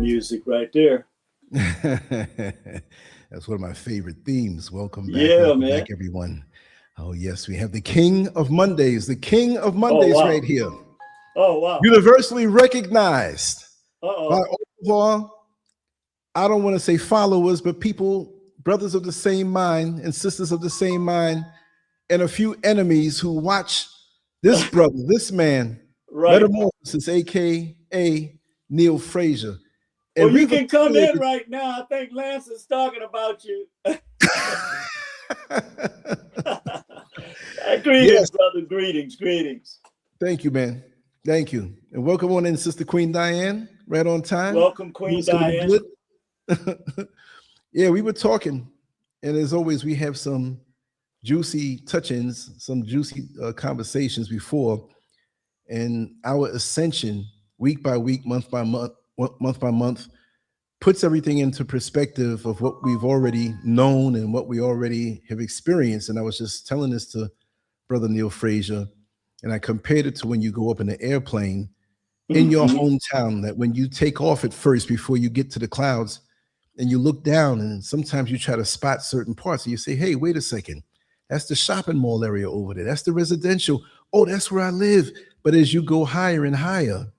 Music right there. That's one of my favorite themes. Yeah, Welcome back, man. everyone. Oh, yes, we have the King of Oh, Mondays right wow. here. Oh, wow. Universally recognized by Uh-oh. all of our, I don't want to say followers, but people, brothers of the same mind and sisters of the same mind, and a few enemies who watch this brother, this man, Right. Metamorphosis, aka Neil Frazier. Well, And you we've can come in accumulated. right now. I think Lance is talking about you. Greetings, Yes, brother. Greetings. Greetings. thank you, man. Thank you. And welcome on in, Sister Queen Diane, right on time. Welcome, Queen It's going to be Diane. good. Yeah, we were talking, and as always, we have some juicy touch-ins, some juicy conversations before, and our ascension, week by week, month by month, puts everything into perspective of what we've already known and what we already have experienced. And I was just telling this to Brother Neil Frazier, and I compared it to when you go up in an airplane in your Mhm. hometown, that when you take off at first before you get to the clouds and you look down, and sometimes you try to spot certain parts and you say, hey, wait a second, that's the shopping mall area over there, that's the residential, oh, that's where I live. But as you go higher and higher,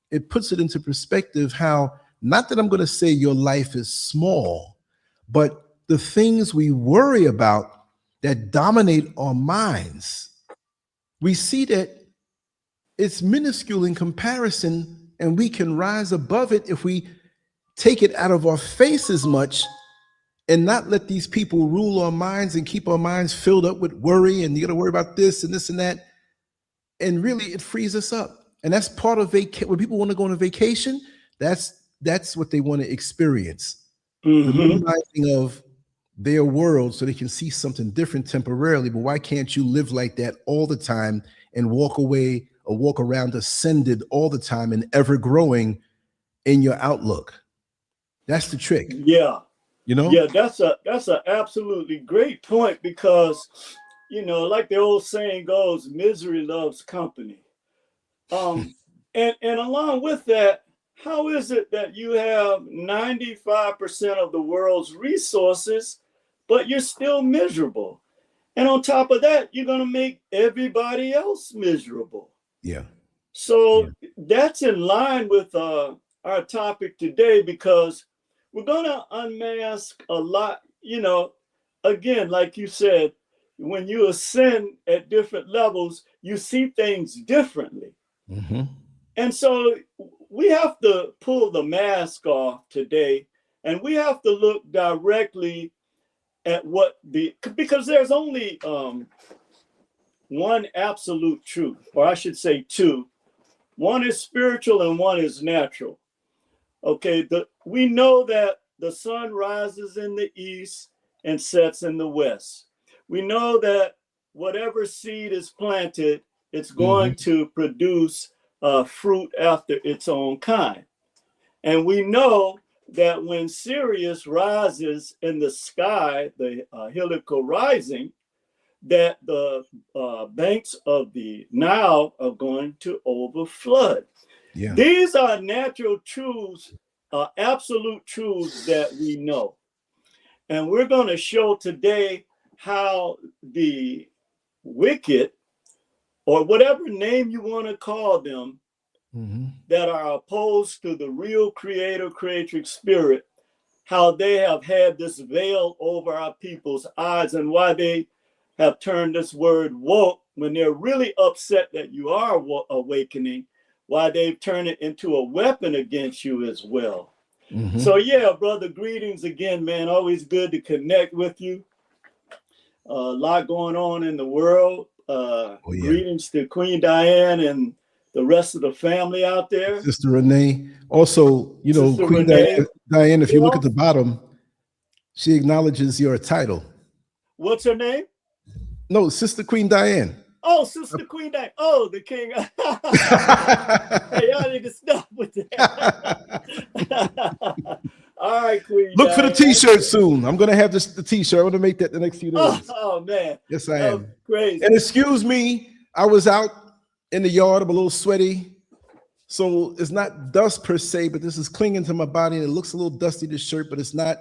it puts it into perspective how, not that I'm going to say your life is small, but the things we worry about that dominate our minds, we see that it's minuscule in comparison, and we can rise above it if we take it out of our face as much and not let these people rule our minds and keep our minds filled up with worry, and you got to worry about this and this and that. And really, it frees us up. And that's part of when people want to go on a vacation, that's what they want to experience. The Mhm. minimizing of their world so they can see something different temporarily. But why can't you live like that all the time and walk away or walk around ascended all the time and ever growing in your outlook? That's the trick, Yeah. you know? Yeah, that's a absolutely great point because like the old saying goes, misery loves company. Um, and along with that, how is it that you have 95% of the world's resources, but you're still miserable? And on top of that, you're going to make everybody else miserable. Yeah. Yeah. So that's in line with our topic today because we're going to unmask a lot. Again, like you said, when you ascend at different levels, you see things differently. Hmm. And so we have to pull the mask off today and we have to look directly at because there's only one absolute truth, or I should say two. One is spiritual and one is natural. Okay, we know that the sun rises in the east and sets in the west. We know that whatever seed is planted, it's Hmm. going to produce fruit after its own kind. And we know that when Sirius rises in the sky, the heliacal rising, that the banks of the Nile are going to overflood. Yeah. These are natural truths, absolute truths that we know. And we're going to show today how the wicked, or whatever name you want to call them, Hmm. that are opposed to the real creator creatrix spirit, how they have had this veil over our people's eyes and why they have turned this word woke when they're really upset that you are awakening, why they've turned it into a weapon against you as well. Hmm. So yeah, brother, greetings again, man. Always good to connect with you. A lot going on in the world. Oh, yeah. Greetings to Queen Diane and the rest of the family out there. Sister Renee. Also, Sister Queen Renee. Diane, if you look at Well, the bottom, she acknowledges your title. what's her name? No, Sister Queen Diane. Oh, Sister Queen Diane. Oh, the king. Hey, y'all need to stop with that. All right, Queen Look for the Diane. t-shirt soon. I'm gonna have the t-shirt. I want to make that the next few Oh, days. oh man, Yes, I that was am. And crazy. excuse me, I was out in the yard. I'm a little sweaty. So it's not dust per se, but this is clinging to my body and it looks a little dusty, this shirt, but it's not.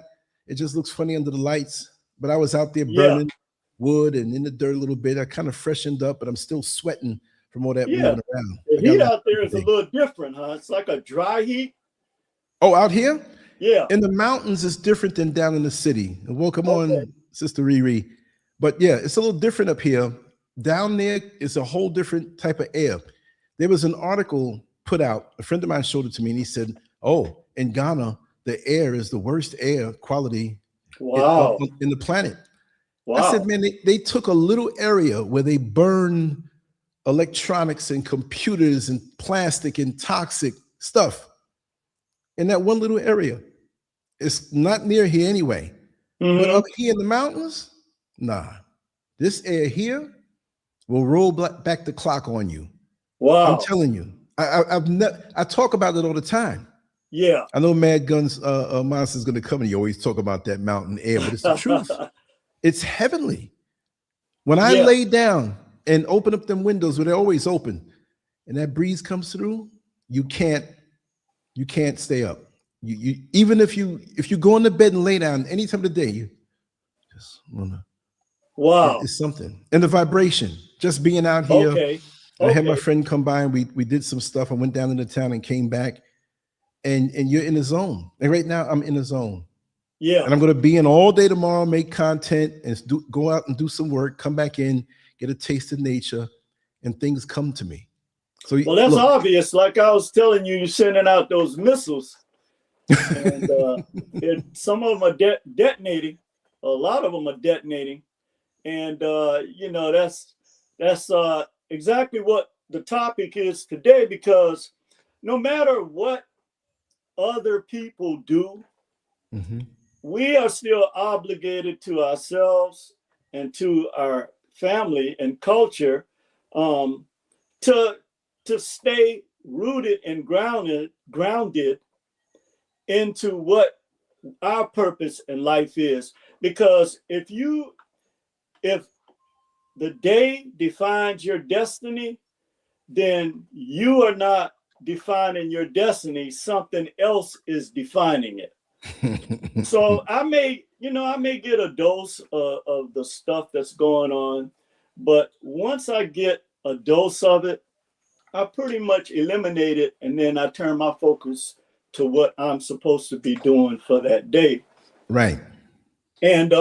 It just looks funny under the lights. But I was out there Yeah, burning wood and in the dirt a little bit. I kind of freshened up, but I'm still sweating from all that yeah. moving around. The I got a heat lot out to do there is a today. little different, huh? It's like a dry heat. Oh, out here? Yeah. In the mountains is different than down in the city. And welcome Okay. on, Sister Riri. But yeah, it's a little different up here. Down there is a whole different type of air. There was an article put out, a friend of mine showed it to me, and he said, oh, in Ghana, the air is the worst air quality Wow. in the planet. I said, Wow. man, they took a little area where they burn electronics and computers and plastic and toxic stuff in that one little area. It's not near here anyway. But Hmm. up here in the mountains, nah. This air here will roll back the clock on you. I'm Wow. telling you. I talk about it all the time. Yeah. I know Mad Guns Monster's going to come and you always talk about that mountain air, but it's the truth. It's heavenly. When I Yeah. lay down and open up them windows where they're always open, and that breeze comes through, you can't stay up. You even if you go in the bed and lay down any time of the day, you just wanna. Wow. It's something, and the vibration. Just being out here, Okay. I had my Okay. friend come by and we did some stuff. I went down into town and came back, and you're in the zone. And right now, I'm in the zone, Yeah. and I'm going to be in all day tomorrow, make content, and go out and do some work. Come back in, get a taste of nature, and things come to me. So Well, that's look. obvious. Like I was telling you, you're sending out those missiles, and some of them are detonating. A lot of them are detonating, and that's exactly what the topic is today. Because no matter what other people do, Mhm. we are still obligated to ourselves and to our family and culture, um, to stay rooted and grounded into what our purpose in life is. Because if the day defines your destiny, then you are not defining your destiny. Something else is defining it. So I may get a dose of the stuff that's going on, but once I get a dose of it, I pretty much eliminate it, and then I turn my focus to what I'm supposed to be doing for that day. Right. And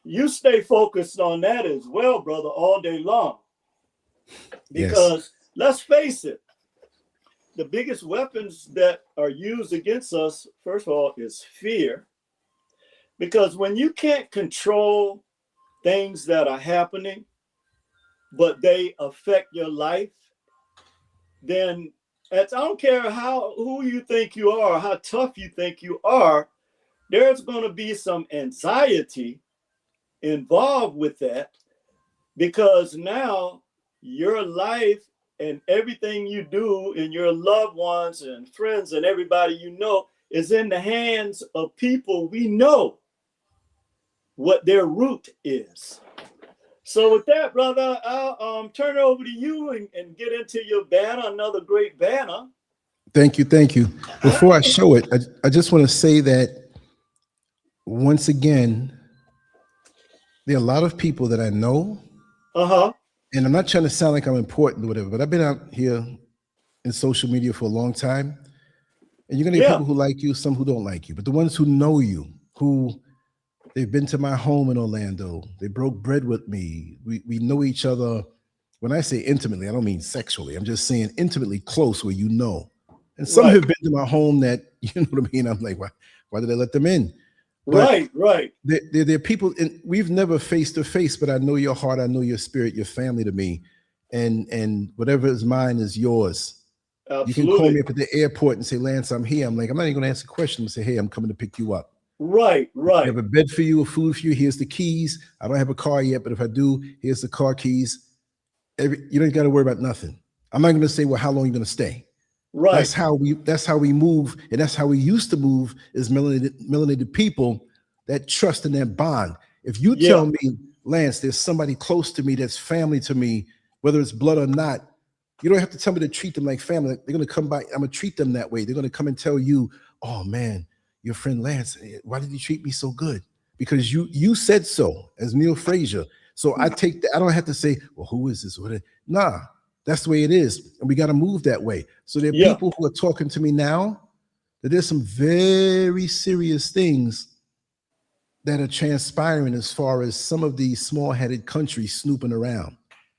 you stay focused on that as well, brother, all day long. Yes. Because let's face it, the biggest weapons that are used against us, first of all, is fear. Because when you can't control things that are happening, but they affect your life, then I don't care who you think you are, how tough you think you are, there's going to be some anxiety involved with that, because now your life and everything you do and your loved ones and friends and everybody you know is in the hands of people we know what their root is. So with that, brother, I'll turn it over to you and get into your banner, another great banner. Thank you. Thank you. Before I show it, I just want to say that once again, there are a lot of people that I know, Uh-huh. and I'm not trying to sound like I'm important or whatever, but I've been out here in social media for a long time. And you're going to get Yeah. people who like you, some who don't like you. But the ones who know you, who they've been to my home in Orlando, they broke bread with me. We know each other. When I say intimately, I don't mean sexually. I'm just saying intimately close where you know. And some Right. have been to my home that, you know what I mean? I'm like, why did I let them in? But Right. Right. there are people, and we've never face to face, but I know your heart, I know your spirit, your family to me. And whatever is mine is yours. You can call Absolutely. me up at the airport and say, Lance, I'm here. I'm like, I'm not even going to ask a question. I'm say, hey, I'm coming to pick you up. Right. We Right. have a bed for you, a food for you. Here's the keys. I don't have a car yet, but if I do, here's the car keys. You don't got to worry about nothing. I'm not going to say, well, how long are you going to stay? Right. That's how we move, and that's how we used to move as melanated people, that trust and that bond. If you Yeah. tell me, Lance, there's somebody close to me that's family to me, whether it's blood or not, You don't have to tell me to treat them like family. They're going to come by. I'm going to treat them that way. They're going to come and tell you, oh man, your friend Lance, why did he treat me so good? Because you said so, as Neil Frazier. So I take that. I don't have to say, well, who is this? Nah, that's the way it is. And we got to move that way. So there are Yeah. people who are talking to me now that there's some very serious things that are transpiring as far as some of these small-headed countries snooping around.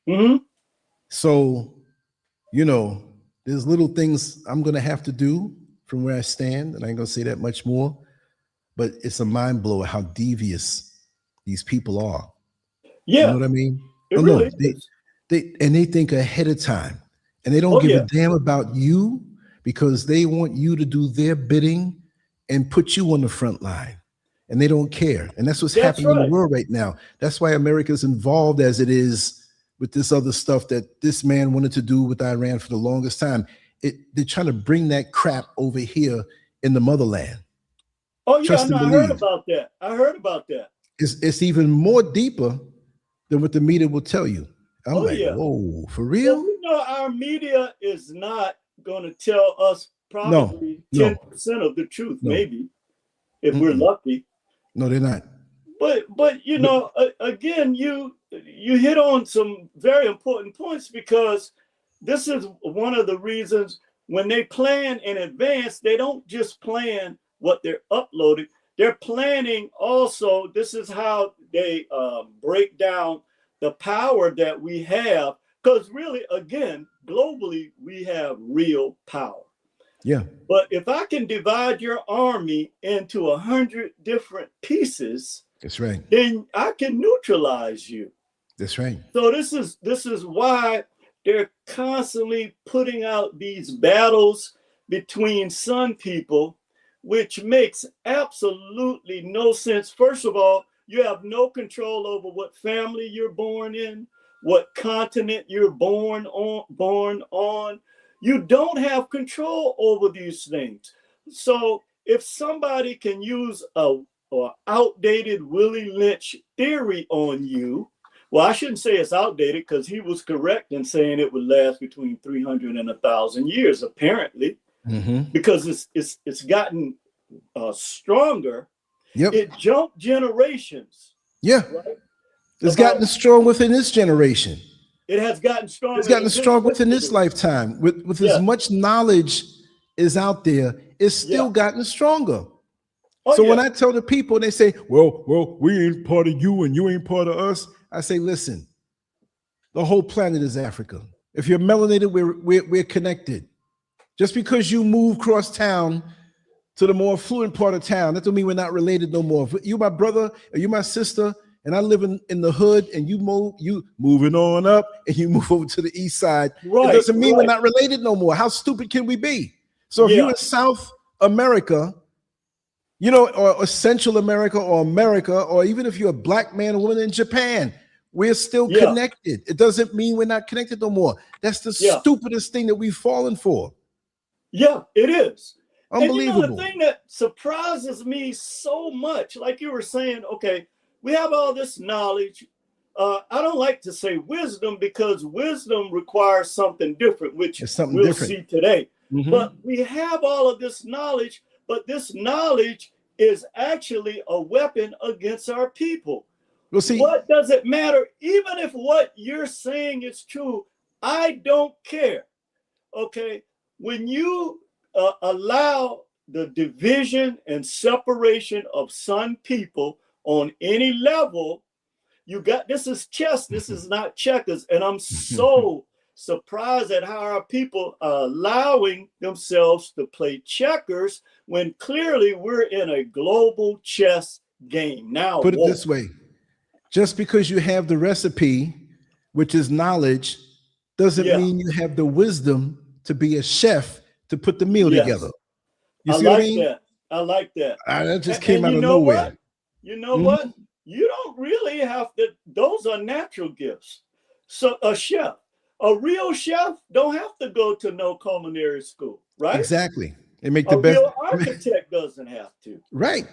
Mm-hmm. So, there's little things I'm going to have to do from where I stand, and I ain't going to say that much more, but it's a mind blower how devious these people are. Yeah. You know what I mean? It really is. They think ahead of time, and they don't give a damn about you because they want you to do their bidding and put you on the front line. And they don't care. And that's what's happening in the world right now. That's why America's involved as it is with this other stuff that this man wanted to do with Iran for the longest time. They're trying to bring that crap over here in the motherland. Oh, yeah, I heard about that. I heard about that. It's even more deeper than what the media will tell you. I'm whoa, for real? Well, we know our media is not going to tell us probably 10% of the truth, maybe, if we're lucky. No, they're not. But again, you hit on some very important points, because this is one of the reasons when they plan in advance, they don't just plan what they're uploading. They're planning also, this is how they break down the power that we have. Because really, again, globally, we have real power. Yeah. But if I can divide your army into 100 different pieces, that's right, then I can neutralize you. That's right. So this is why they're constantly putting out these battles between sun people, which makes absolutely no sense. First of all, you have no control over what family you're born in, what continent you're born on. You don't have control over these things. So if somebody can use a outdated Willie Lynch theory on you, well, I shouldn't say it's outdated, because he was correct in saying it would last between 300 and 1,000 years, apparently, because it's gotten stronger. Yep. It jumped generations. Yeah. Right? It's gotten strong within this generation. It has gotten stronger. It's gotten strong within this lifetime. With as much knowledge is out there, it's still gotten stronger. So when I tell the people, they say, well, we ain't part of you and you ain't part of us. I say, listen, the whole planet is Africa. If you're melanated, we're connected. Just because you move cross town to the more affluent part of town, that don't mean we're not related no more. If you my brother or you my sister, and I live in the hood, and you moving on up, and you move over to the east side, it doesn't mean we're not related no more. How stupid can we be? So if you're in South America, or Central America, or even if you're a black man or woman in Japan, we're still connected. It doesn't mean we're not connected no more. That's the stupidest thing that we've fallen for. Yeah, it is. Unbelievable. And the thing that surprises me so much, like you were saying, okay, we have all this knowledge. I don't like to say wisdom, because wisdom requires something different, which we'll see today. But we have all of this knowledge, but this knowledge is actually a weapon against our people. We'll see. What does it matter? Even if what you're saying is true, I don't care. Okay? When you allow the division and separation of sun people on any level, this is chess, this is not checkers. And I'm so surprised at how our people are allowing themselves to play checkers when clearly we're in a global chess game. Now, put it this way, just because you have the recipe, which is knowledge, doesn't mean you have the wisdom to be a chef to put the meal together. You see what I mean? I like that. That just came out of nowhere. You know what? You don't really have to. Those are natural gifts. So a real chef don't have to go to no culinary school, right? Exactly. They make the best. A real architect doesn't have to. Right.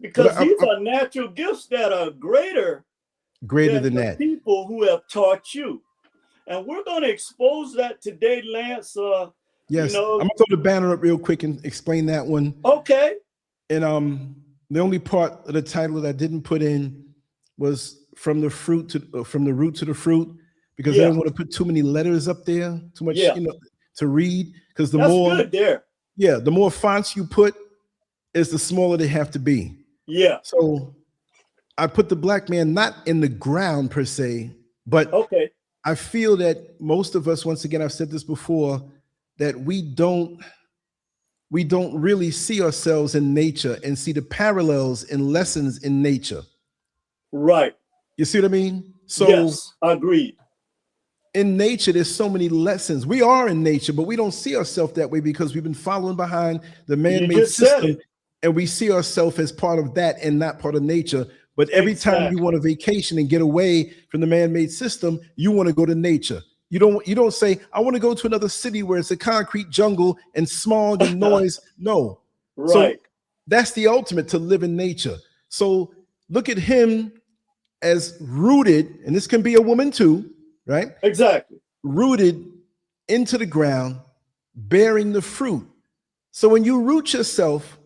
Because these are natural gifts that are greater than that. People who have taught you. And we're going to expose that today, Lance. Yes, I'm gonna throw the banner up real quick and explain that one. Okay. And the only part of the title that I didn't put in was from the root to the fruit, because I Yeah. didn't want to put too many letters up there, too much, Yeah. to read. Because That's good there. the more fonts you put, is the smaller they have to be. Yeah. So I put the black man not in the ground per se, but okay. I feel that most of us, once again, I've said this before, that we don't really see ourselves in nature and see the parallels and lessons in nature. Right. You see what I mean? So yes, agreed. In nature, there's so many lessons. We are in nature, but we don't see ourselves that way because we've been following behind the man-made system, and we see ourselves as part of that and not part of nature. But every time you want a vacation and get away from the man-made system, you want to go to nature. You don't say, I want to go to another city where it's a concrete jungle and smog and noise. No. Right. So that's the ultimate, to live in nature. So look at him as rooted, and this can be a woman too, right? Exactly. Rooted into the ground, bearing the fruit. So when you root yourself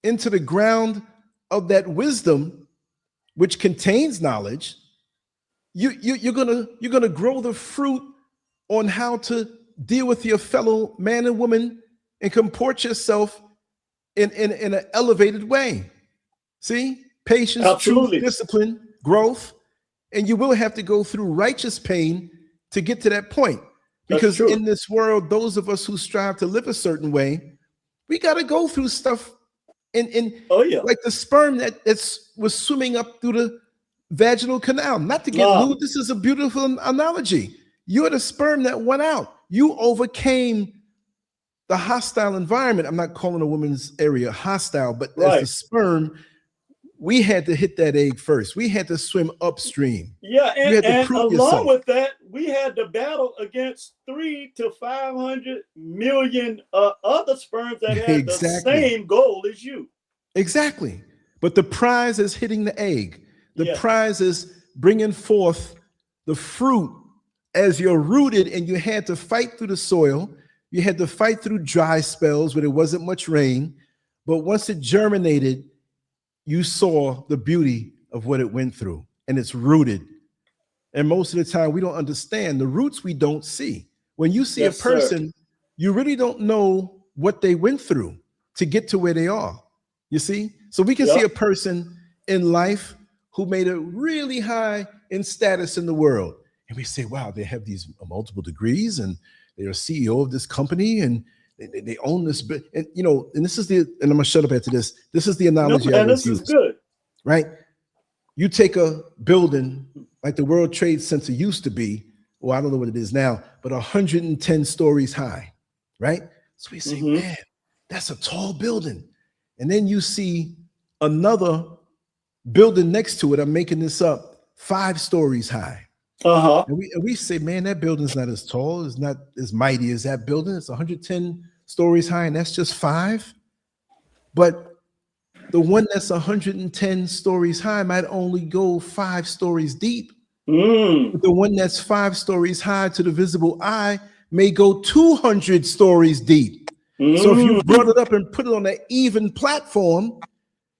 into the ground of that wisdom, which contains knowledge, you're gonna grow the fruit on how to deal with your fellow man and woman and comport yourself in an elevated way. See? Patience, Absolutely. truth, discipline, growth. And you will have to go through righteous pain to get to that point. Because in this world, those of us who strive to live a certain way, we got to go through stuff like the sperm that was swimming up through the vaginal canal. Not to get lewd, this is a beautiful analogy. You're the sperm that went out. You overcame the hostile environment. I'm not calling a woman's area hostile, but as the sperm, we had to hit that egg first. We had to swim upstream. Yeah, and along with that, we had to battle against 300 to 500 million other sperms that had the same goal as you. Exactly. But the prize is hitting the egg. The prize is bringing forth the fruit as you're rooted, and you had to fight through the soil. You had to fight through dry spells where there wasn't much rain. But once it germinated, you saw the beauty of what it went through, and it's rooted. And most of the time, we don't understand the roots. We don't see. When you see a person, you really don't know what they went through to get to where they are. You see? So we can see a person in life who made it really high in status in the world. And we say, wow, they have these multiple degrees, and they're a CEO of this company, and they own this, and and this is and I'm gonna shut up after this. This is the analogy I always use. This is good, right? You take a building like the World Trade Center used to be, well, I don't know what it is now, but 110 stories high, right? So we say, man, that's a tall building. And then you see another building next to it, I'm making this up, 5 stories high. And we say, man, that building's not as tall, it's not as mighty as that building. It's 110 stories high, and that's just 5. But the one that's 110 stories high might only go 5 stories deep. But the one that's 5 stories high to the visible eye may go 200 stories deep. So if you brought it up and put it on an even platform,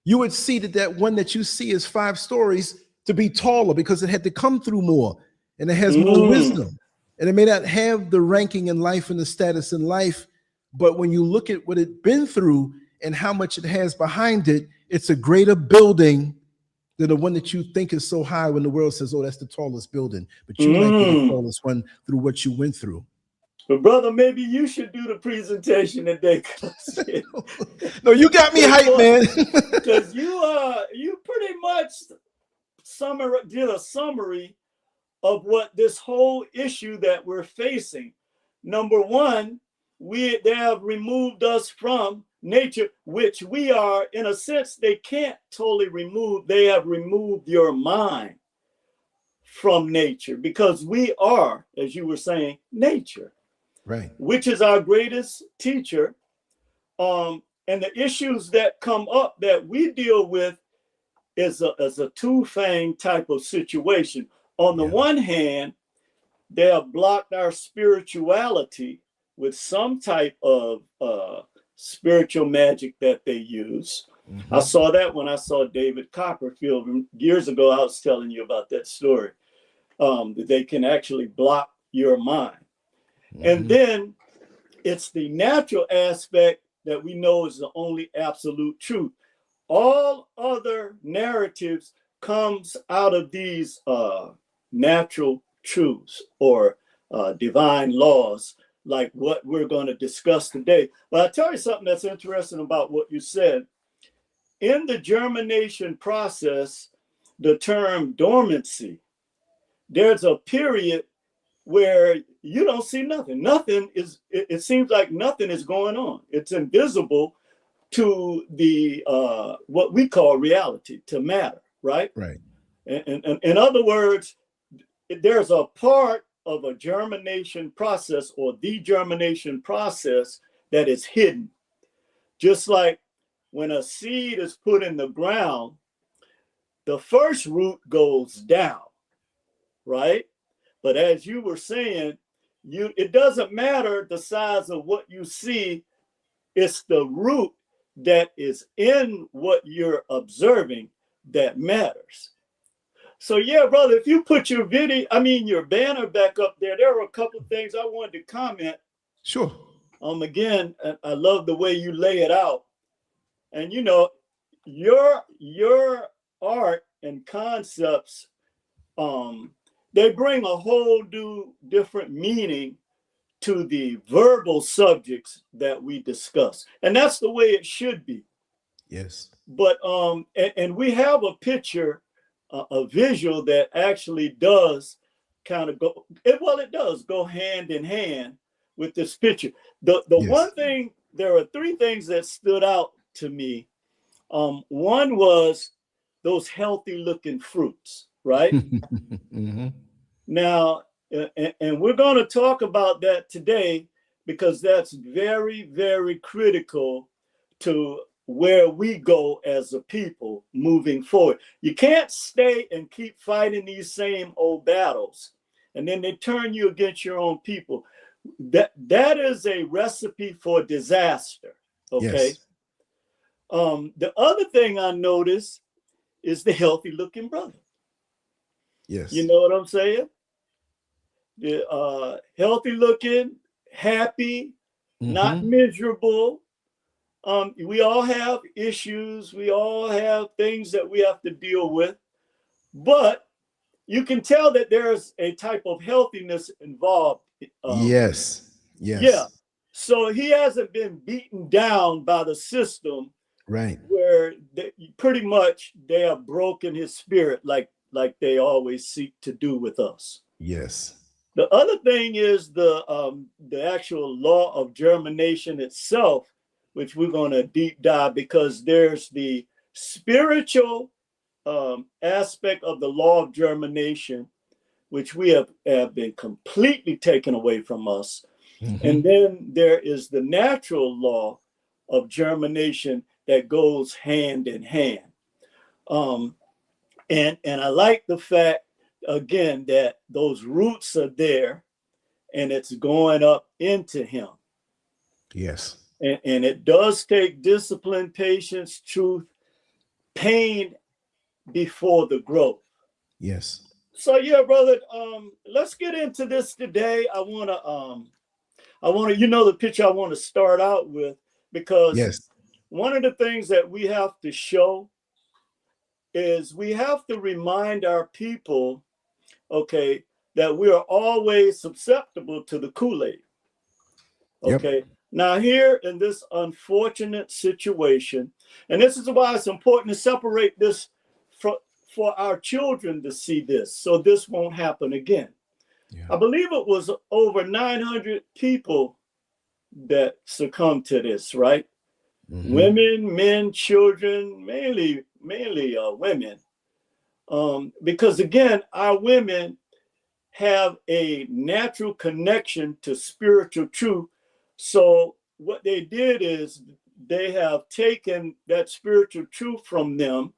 you would see that one that you see is 5 stories to be taller, because it had to come through more, and it has more wisdom, and it may not have the ranking in life and the status in life, but when you look at what it's been through and how much it has behind it, it's a greater building than the one that you think is so high when the world says, oh, that's the tallest building, but you might be the tallest one through what you went through. But brother, maybe you should do the presentation today. No, you got me hyped, man. Because you pretty much did a summary of what this whole issue that we're facing. Number one, they have removed us from nature, which we are, in a sense, they can't totally remove. They have removed your mind from nature, because we are, as you were saying, nature. Right. Which is our greatest teacher. And the issues that come up that we deal with is a two-fang type of situation. On the one hand, they have blocked our spirituality with some type of spiritual magic that they use. I Mhm. saw that when I saw David Copperfield years ago. I was telling you about that story. That they can actually block your mind. And Mhm. then it's the natural aspect that we know is the only absolute truth. All other narratives comes out of these natural truths or divine laws, like what we're going to discuss today. But I'll tell you something that's interesting about what you said. In the germination process, the term dormancy, there's a period where you don't see nothing. Nothing is, it seems like nothing is going on. It's invisible to the what we call reality, to matter, right? Right. And in other words, there's a part of a germination process or the germination process that is hidden. Just like when a seed is put in the ground, the first root goes down, right? But as you were saying, it doesn't matter the size of what you see, it's the root that is in what you're observing that matters. So yeah, brother, if you put your your banner back up there, there were a couple of things I wanted to comment. Sure. Again, I love the way you lay it out. And you know, your art and concepts, um, they bring a whole new different meaning to the verbal subjects that we discuss. And that's the way it should be. Yes. But and we have a picture, a visual that actually does kind of it does go hand in hand with this picture. The one Yes. thing, there are three things that stood out to me. One was those healthy looking fruits, right? Mhm. Now, and we're going to talk about that today because that's very, very critical to where we go as a people moving forward. You can't stay and keep fighting these same old battles, and then they turn you against your own people. That is a recipe for disaster. Okay. Yes. The other thing I noticed is the healthy looking brother. You Yes. know what I'm saying? The healthy looking, happy, not Mhm. miserable. We all have issues. We all have things that we have to deal with, but you can tell that there's a type of healthiness involved. Yes. Yeah. Yes. So he hasn't been beaten down by the system Right. where pretty much they have broken his spirit like they always seek to do with us. Yes. The other thing is the actual law of germination itself, which we're going to deep dive because there's the spiritual aspect of the law of germination, which we have been completely taken away from us. And Mhm. then there is the natural law of germination that goes hand in hand. Um, and I like the fact again that those roots are there and it's going up into him. Yes. And it does take discipline, patience, truth, pain before the growth. Yes. So yeah, brother, let's get into this today. I wanna, the picture I want to start out with, because Yes. one of the things that we have to show is we have to remind our people, okay, that we are always susceptible to the Kool-Aid. Yep. Okay. Now, here in this unfortunate situation, and this is why it's important to separate this for our children to see this so this won't happen again. Yeah. I believe it was over 900 people that succumbed to this, right? Mhm. Women, men, children, mainly women. Because again, our women have a natural connection to spiritual truth. So what they did is they have taken that spiritual truth from them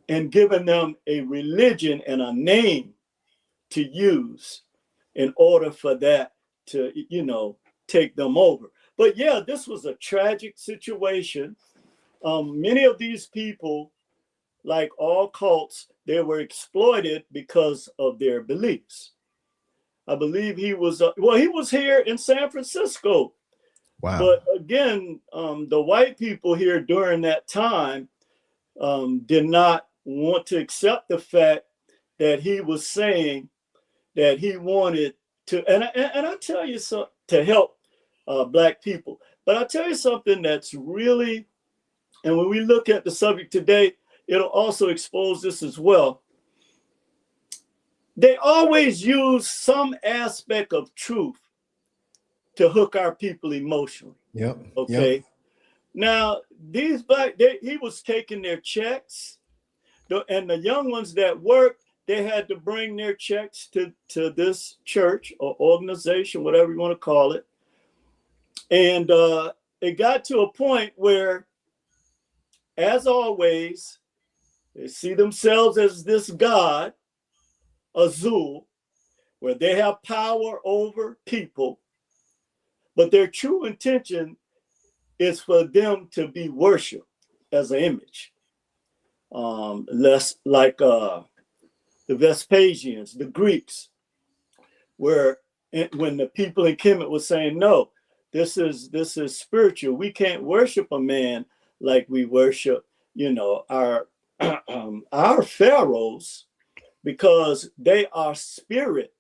and given them a religion and a name to use. in order for that to, take them over. But yeah, this was a tragic situation. Many of these people, like all cults, they were exploited because of their beliefs. I believe he was, he was here in San Francisco. Wow. But again, the white people here during that time did not want to accept the fact that he was saying that he wanted to, and I tell you so, to help Black people. But I tell you something that's really, and when we look at the subject today, it'll also expose this as well. They always use some aspect of truth to hook our people emotionally. Yep. Okay. Yep. Now, these he was taking their checks, and the young ones that worked, they had to bring their checks to this church or organization, whatever you want to call it. And it got to a point where, as always, they see themselves as this God, Azul, where they have power over people, but their true intention is for them to be worshipped as an image. Less like the Vespasians, the Greeks, where when the people in Kemet were saying, no, this is spiritual. We can't worship a man like we worship, our our pharaohs, because they are spirit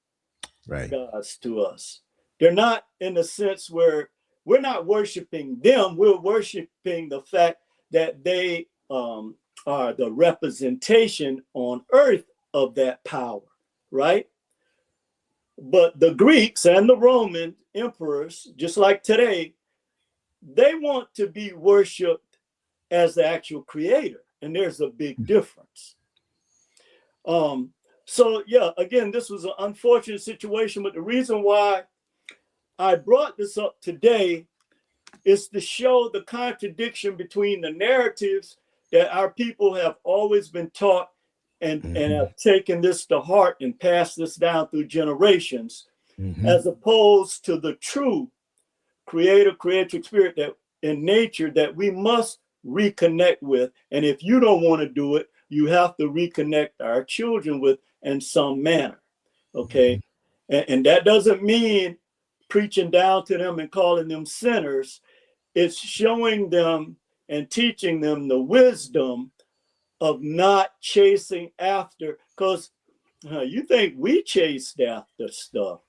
gods to us. They're not in the sense where we're not worshiping them. We're worshiping the fact that they are the representation on earth of that power, right? But the Greeks and the Roman emperors, just like today, they want to be worshiped as the actual creator. And there's a big difference. So yeah, again, this was an unfortunate situation, but the reason why I brought this up today is to show the contradiction between the narratives that our people have always been taught and have taken this to heart and passed this down through generations, as opposed to the true creative spirit that in nature that we must reconnect with. And if you don't want to do it, you have to reconnect our children with in some manner. Okay. And that doesn't mean preaching down to them and calling them sinners. It's showing them and teaching them the wisdom of not chasing after, because you think we chased after stuff.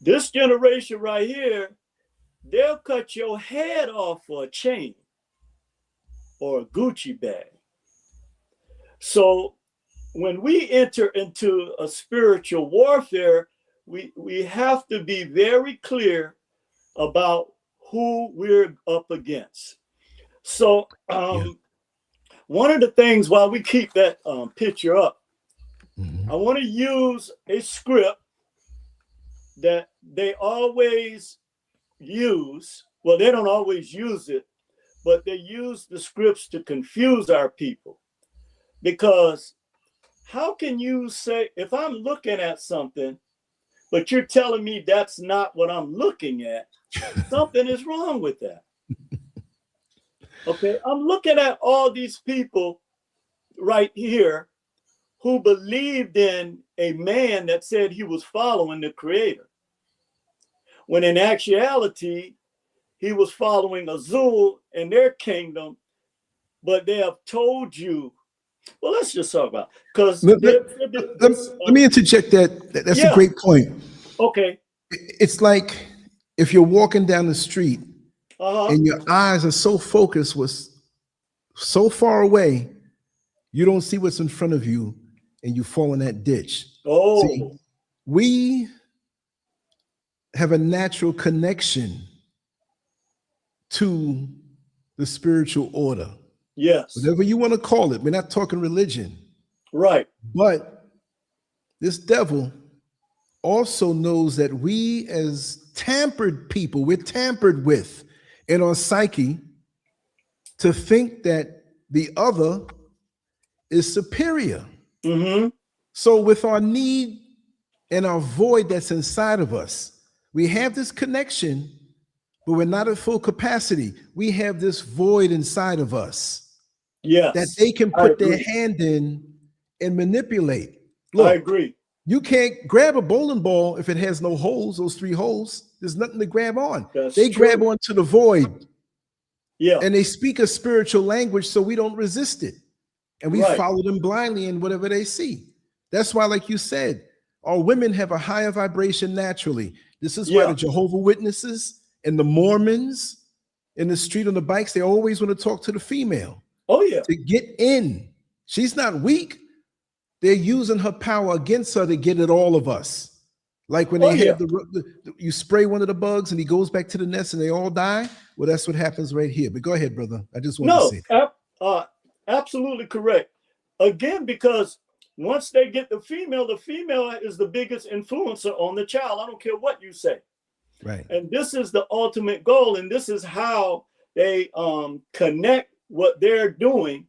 This generation right here, they'll cut your head off for a chain or a Gucci bag. So when we enter into a spiritual warfare, we have to be very clear about who we're up against. So one of the things, while we keep that picture up, I want to use a script that they always use. Well, they don't always use it, but they use the scripts to confuse our people. Because how can you say, if I'm looking at something, but you're telling me that's not what I'm looking at, something is wrong with that. Okay, I'm looking at all these people right here who believed in a man that said he was following the creator, when in actuality, he was following Azul and their kingdom, but they have told you, well, let's just talk about, because let me interject that. That's a great point. Okay. It's like if you're walking down the street and your eyes are so focused, was so far away, you don't see what's in front of you, and you fall in that ditch. See, we have a natural connection to the spiritual order. Yes. Whatever you want to call it. We're not talking religion. Right. But this devil also knows that we as tampered people, we're tampered with in our psyche to think that the other is superior. So with our need and our void that's inside of us. We have this connection, but we're not at full capacity. We have this void inside of us that Yes, they can I put their agree. hand in and manipulate. I Look, agree. you can't grab a bowling ball if it has no holes, those 3 holes. There's nothing to grab on. That's They grab true. onto the void Yeah, and they speak a spiritual language so we don't resist it. And we right. follow them blindly in whatever they see. That's why, like you said, our women have a higher vibration naturally. This is why Yeah. the Jehovah Witnesses and the Mormons in the street on the bikes, they always want to talk to the female Oh, yeah. to get in. She's not weak. They're using her power against her to get at all of us. Like when Oh, they yeah. have you spray one of the bugs and he goes back to the nest and they all die. Well, that's what happens right here. But go ahead, brother. I just wanted to No, say that. absolutely correct. Again, because once they get the female is the biggest influencer on the child. I don't care what you say. Right. And this is the ultimate goal. And this is how they connect what they're doing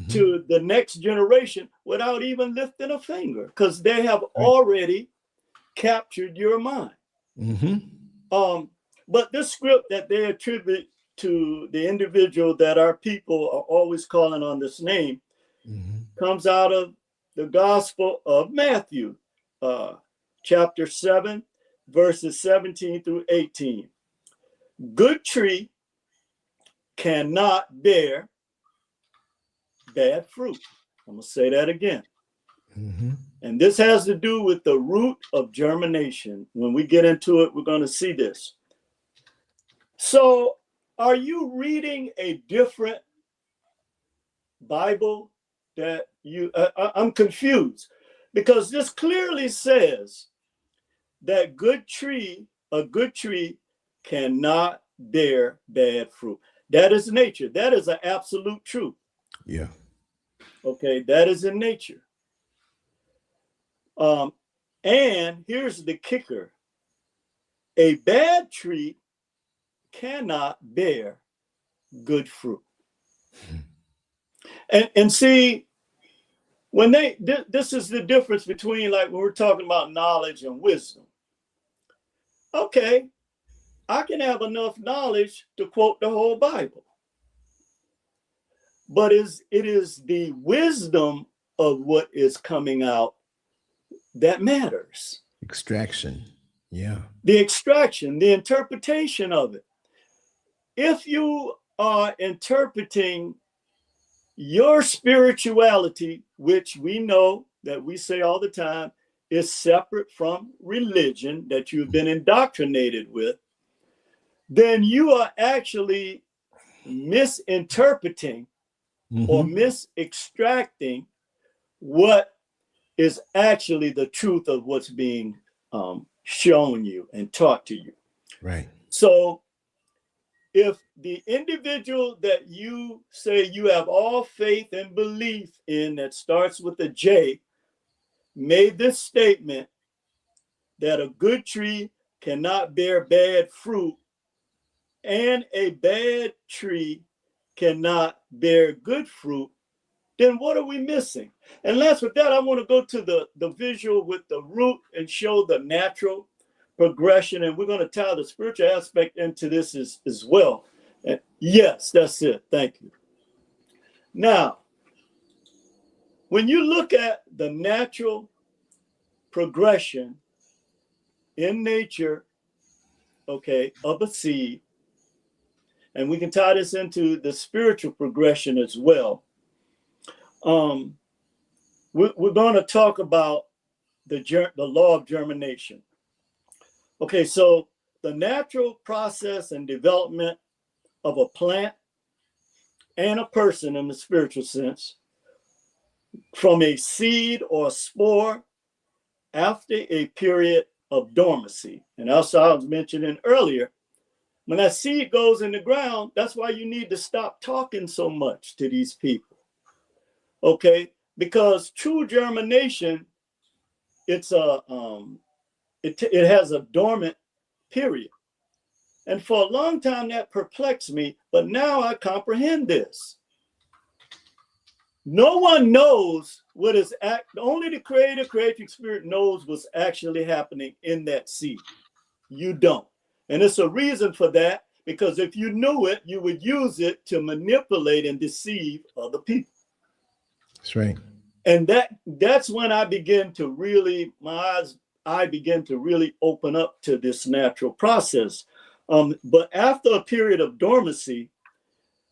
to the next generation without even lifting a finger, because they have already captured your mind. But this script that they attribute to the individual that our people are always calling on this name comes out of the Gospel of Matthew, chapter 7, verses 17 through 18. Good tree cannot bear bad fruit. I'm going to say that again. And this has to do with the root of germination. When we get into it, we're going to see this. So, are you reading a different Bible that you, I'm confused, because this clearly says that a good tree cannot bear bad fruit. That is nature. That is an absolute truth. Yeah. Okay, that is in nature. And here's the kicker. A bad tree cannot bear good fruit. And see, when this is the difference between, like, when we're talking about knowledge and wisdom. Okay, I can have enough knowledge to quote the whole Bible. But it is the wisdom of what is coming out that matters. Extraction. Yeah. The extraction, the interpretation of it. If you are interpreting your spirituality, which we know that we say all the time is separate from religion that you've been indoctrinated with, then you are actually misinterpreting or mis-extracting what is actually the truth of what's being shown you and taught to you. Right. So if the individual that you say you have all faith and belief in, that starts with a J, made this statement that a good tree cannot bear bad fruit and a bad tree cannot bear good fruit, then what are we missing? And last with that, I want to go to the visual with the root and show the natural progression. And we're going to tie the spiritual aspect into this as well. And yes, that's it. Thank you. Now, when you look at the natural progression in nature, okay, of a seed, and we can tie this into the spiritual progression as well. We're going to talk about the law of germination. Okay, so the natural process and development of a plant and a person in the spiritual sense, from a seed or spore after a period of dormancy. And as I was mentioning earlier, when that seed goes in the ground, that's why you need to stop talking so much to these people. Okay, because true germination, it has a dormant period. And for a long time that perplexed me, but now I comprehend this. No one knows what is only the creative spirit knows what's actually happening in that seed. You don't. And it's a reason for that, because if you knew it, you would use it to manipulate and deceive other people. That's right. And that's when I begin to really, I begin to really open up to this natural process. But after a period of dormancy,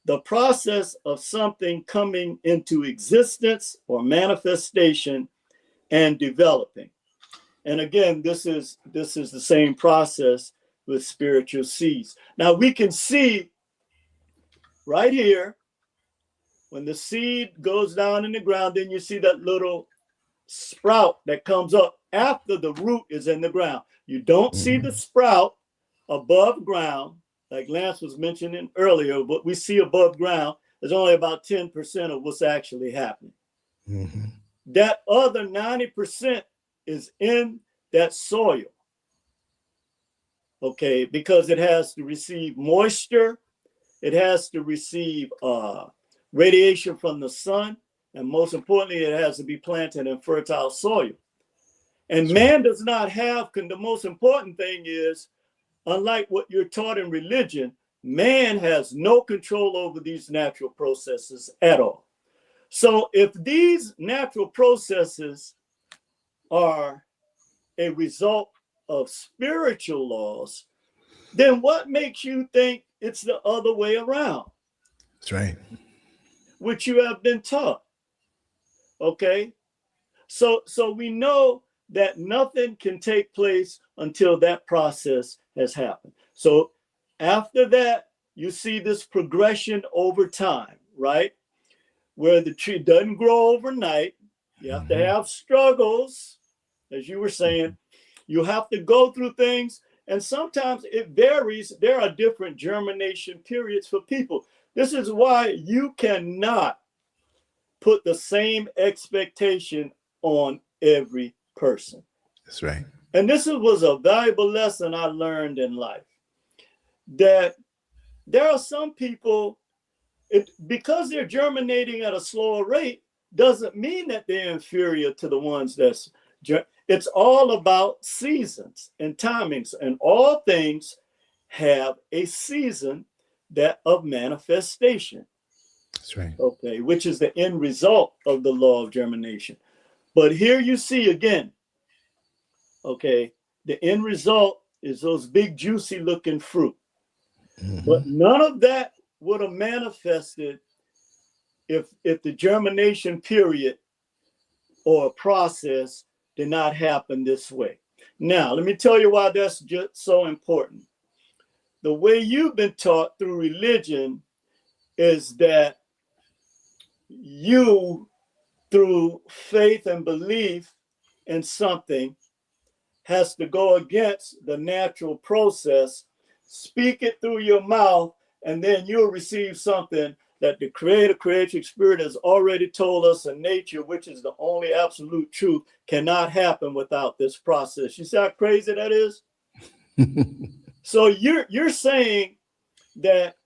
the process of something coming into existence or manifestation and developing. And again, this is the same process with spiritual seeds. Now we can see right here, when the seed goes down in the ground, then you see that little sprout that comes up after the root is in the ground. You don't see the sprout above ground, like Lance was mentioning earlier. What we see above ground is only about 10% of what's actually happening. That other 90% is in that soil, okay, because it has to receive moisture, it has to receive radiation from the sun, and most importantly, it has to be planted in fertile soil. And man does not have, the most important thing is, unlike what you're taught in religion, man has no control over these natural processes at all. So if these natural processes are a result of spiritual laws, then what makes you think it's the other way around? That's right. Which you have been taught. Okay? So we know that nothing can take place until that process has happened. So after that, you see this progression over time, right? Where the tree doesn't grow overnight. You have to have struggles, as you were saying. You have to go through things, and sometimes it varies. There are different germination periods for people. This is why you cannot put the same expectation on every person. That's right. And this was a valuable lesson I learned in life, that there are some people, because they're germinating at a slower rate, doesn't mean that they're inferior to the ones that's, it's all about seasons and timings, and all things have a season that of manifestation. That's right. Okay, which is the end result of the law of germination. But here you see again, okay, the end result is those big juicy looking fruit. But none of that would have manifested if the germination period or process did not happen this way. Now, let me tell you why that's just so important. The way you've been taught through religion is that you, through faith and belief in something, has to go against the natural process, speak it through your mouth, and then you'll receive something that the creative spirit has already told us in nature, which is the only absolute truth, cannot happen without this process. You see how crazy that is? So you're saying that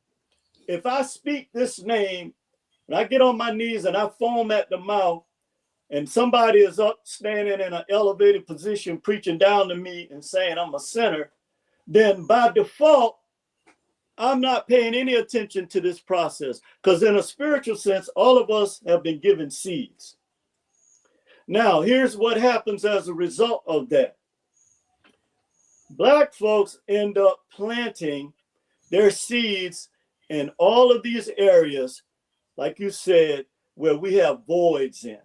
if I speak this name, and I get on my knees and I foam at the mouth, and somebody is up standing in an elevated position preaching down to me and saying I'm a sinner, then by default, I'm not paying any attention to this process, because in a spiritual sense, all of us have been given seeds. Now, here's what happens as a result of that. Black folks end up planting their seeds in all of these areas, like you said, where we have voids in.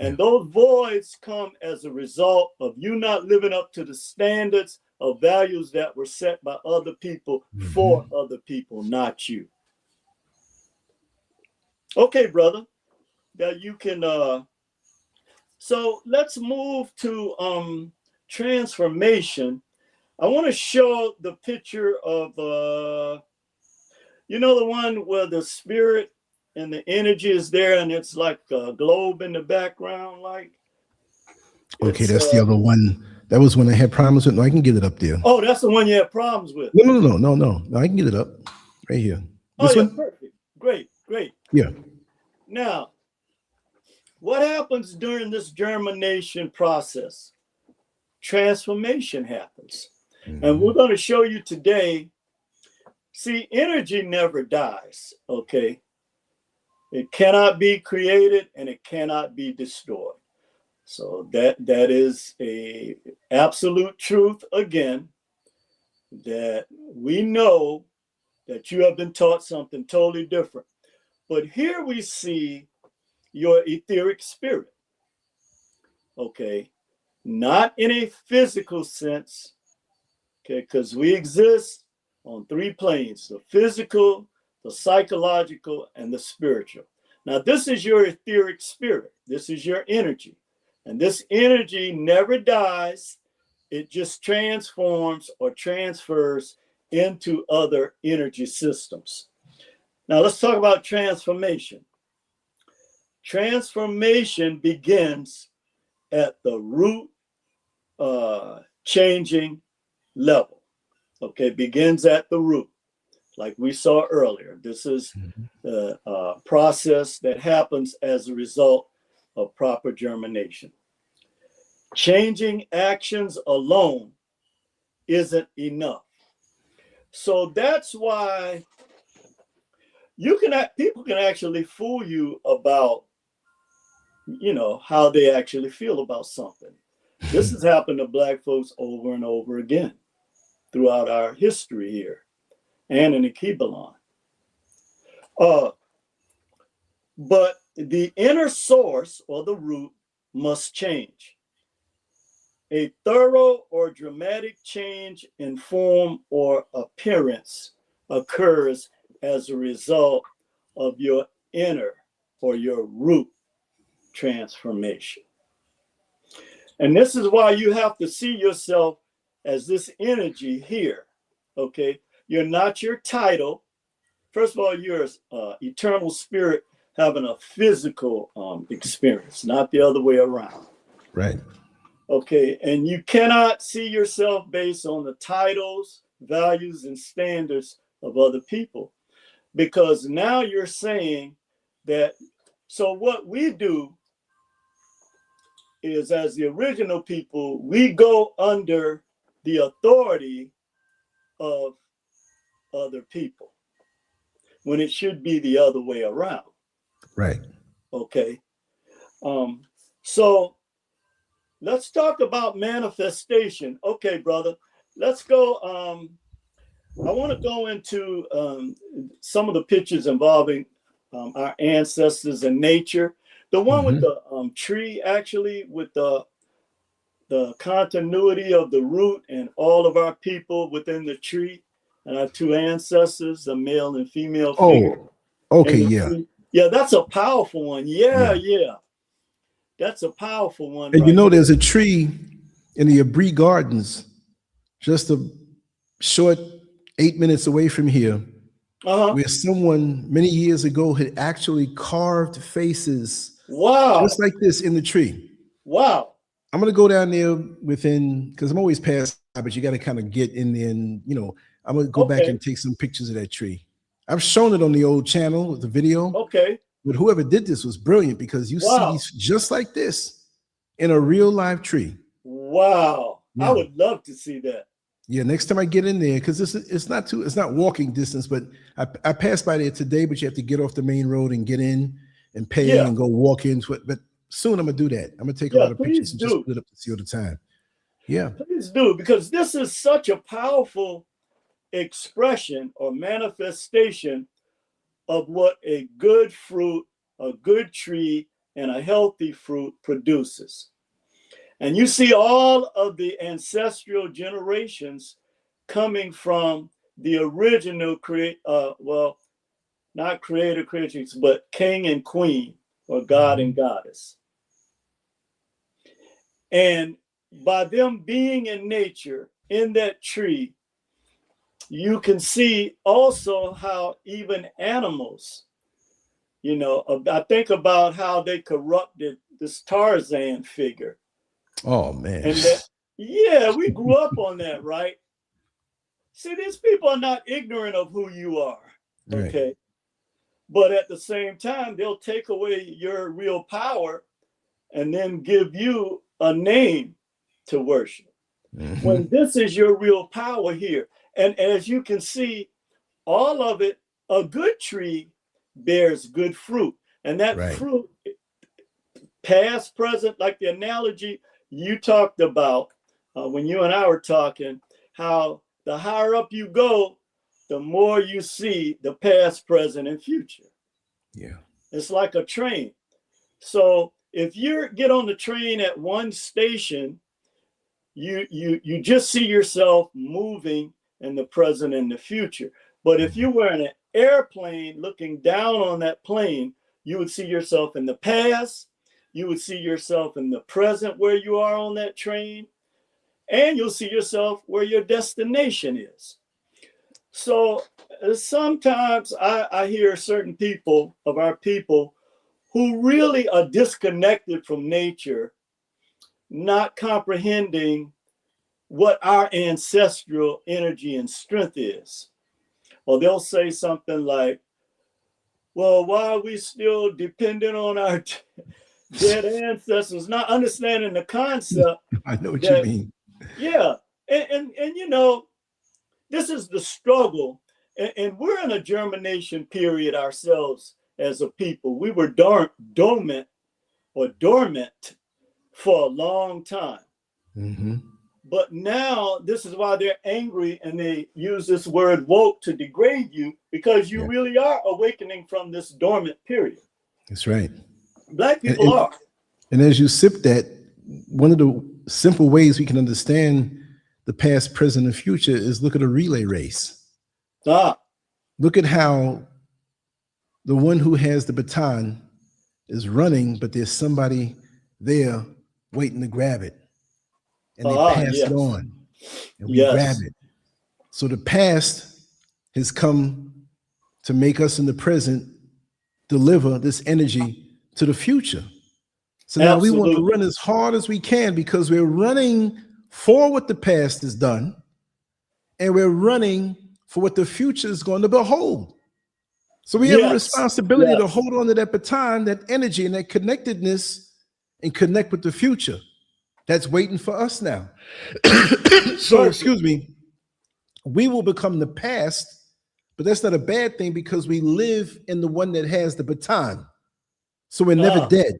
And those voids come as a result of you not living up to the standards of values that were set by other people for other people, not you. Okay, brother, that you can, so let's move to transformation. I want to show the picture of, you know, the one where the spirit and the energy is there, and it's like a globe in the background, like. Okay, that's the other one. That was when I had problems with. No, I can get it up there. Oh, that's the one you had problems with. No. I can get it up right here. This one? Perfect. Great. Yeah. Now, what happens during this germination process? Transformation happens. And we're going to show you today, see, energy never dies, okay? It cannot be created and it cannot be destroyed. So that is a absolute truth again, that we know that you have been taught something totally different. But here we see your etheric spirit, okay? Not in a physical sense, okay? Because we exist on 3 planes: the physical, the psychological, and the spiritual. Now, this is your etheric spirit. This is your energy. And this energy never dies. It just transforms or transfers into other energy systems. Now, let's talk about transformation. Transformation begins at the root changing level. Okay, begins at the root, like we saw earlier. This is the process that happens as a result of proper germination. Changing actions alone isn't enough. So that's why people can actually fool you about, how they actually feel about something. This has happened to Black folks over and over again throughout our history here and in the Kibalon. But the inner source or the root must change. A thorough or dramatic change in form or appearance occurs as a result of your inner or your root transformation. And this is why you have to see yourself as this energy here, okay? You're not your title. First of all, you're an eternal spirit having a physical experience, not the other way around. Right. Okay, and you cannot see yourself based on the titles, values, and standards of other people, because now you're saying that, so what we do is, as the original people, we go under the authority of other people when it should be the other way around. Right. Okay. So let's talk about manifestation. Okay, brother, let's go. I want to go into some of the pictures involving our ancestors and nature. The one with the tree, actually, with the continuity of the root and all of our people within the tree, and our 2 ancestors, the male and female figure. Okay, yeah. Tree. Yeah, that's a powerful one. Yeah. That's a powerful one. And right there's a tree in the Abri Gardens, just a short 8 minutes away from here, where someone many years ago had actually carved faces just like this in the tree. Wow. I'm going to go down there because I'm always past, but you got to kind of get in there and, I'm going to go back and take some pictures of that tree. I've shown it on the old channel, the video. Okay. But whoever did this was brilliant, because you see these just like this in a real live tree. Wow. Yeah. I would love to see that. Yeah, next time I get in there, because it's not walking distance, but I passed by there today, but you have to get off the main road and get in and pay and go walk into it. But soon I'm gonna do that. I'm gonna take a lot of pictures and just put it up to see all the time. Yeah. Please do, because this is such a powerful expression or manifestation of what a good fruit, a good tree, and a healthy fruit produces. And you see all of the ancestral generations coming from the original not creator creatures, but king and queen, or god and goddess. And by them being in nature, in that tree, you can see also how even animals, I think about how they corrupted this Tarzan figure. Oh, man. And we grew up on that, right? See, these people are not ignorant of who you are, okay? Right. But at the same time, they'll take away your real power and then give you a name to worship. Mm-hmm. When this is your real power here. And as you can see, all of it, a good tree bears good fruit. And that Right. fruit, past, present, like the analogy you talked about when you and I were talking, how the higher up you go, the more you see the past, present, and future. Yeah. It's like a train. So if you get on the train at one station, you just see yourself moving in the present and the future. But if you were in an airplane looking down on that plane, you would see yourself in the past, you would see yourself in the present where you are on that train, and you'll see yourself where your destination is. So sometimes I hear certain people of our people who really are disconnected from nature, not comprehending what our ancestral energy and strength is. Or they'll say something like, well, why are we still dependent on our dead ancestors, not understanding the concept I know what you that, mean. yeah, and you know, this is the struggle. And we're in a germination period ourselves as a people. We were dormant or dormant for a long time. Mm-hmm. But now this is why they're angry and they use this word woke to degrade you, because you Yeah, really are awakening from this dormant period. that's right. Black And, people and are. and as you sip that, one of the simple ways we can understand the past, present, and future is look at a relay race. Ah, Look at how the one who has the baton is running, but there's somebody there waiting to grab it, and they pass it yes. on, and we grab Yes. it. So the past has come to make us in the present deliver this energy to the future. So now we want to Absolutely. run as hard as we can because we're running for what the past has done and we're running for what the future is going to behold. So we have a Yes. responsibility to Yes. hold on to that baton, that energy, and that connectedness and connect with the future that's waiting for us now. So, Perfect. excuse me, we will become the past, but that's not a bad thing because we live in the one that has the baton. So we're never Ah, dead.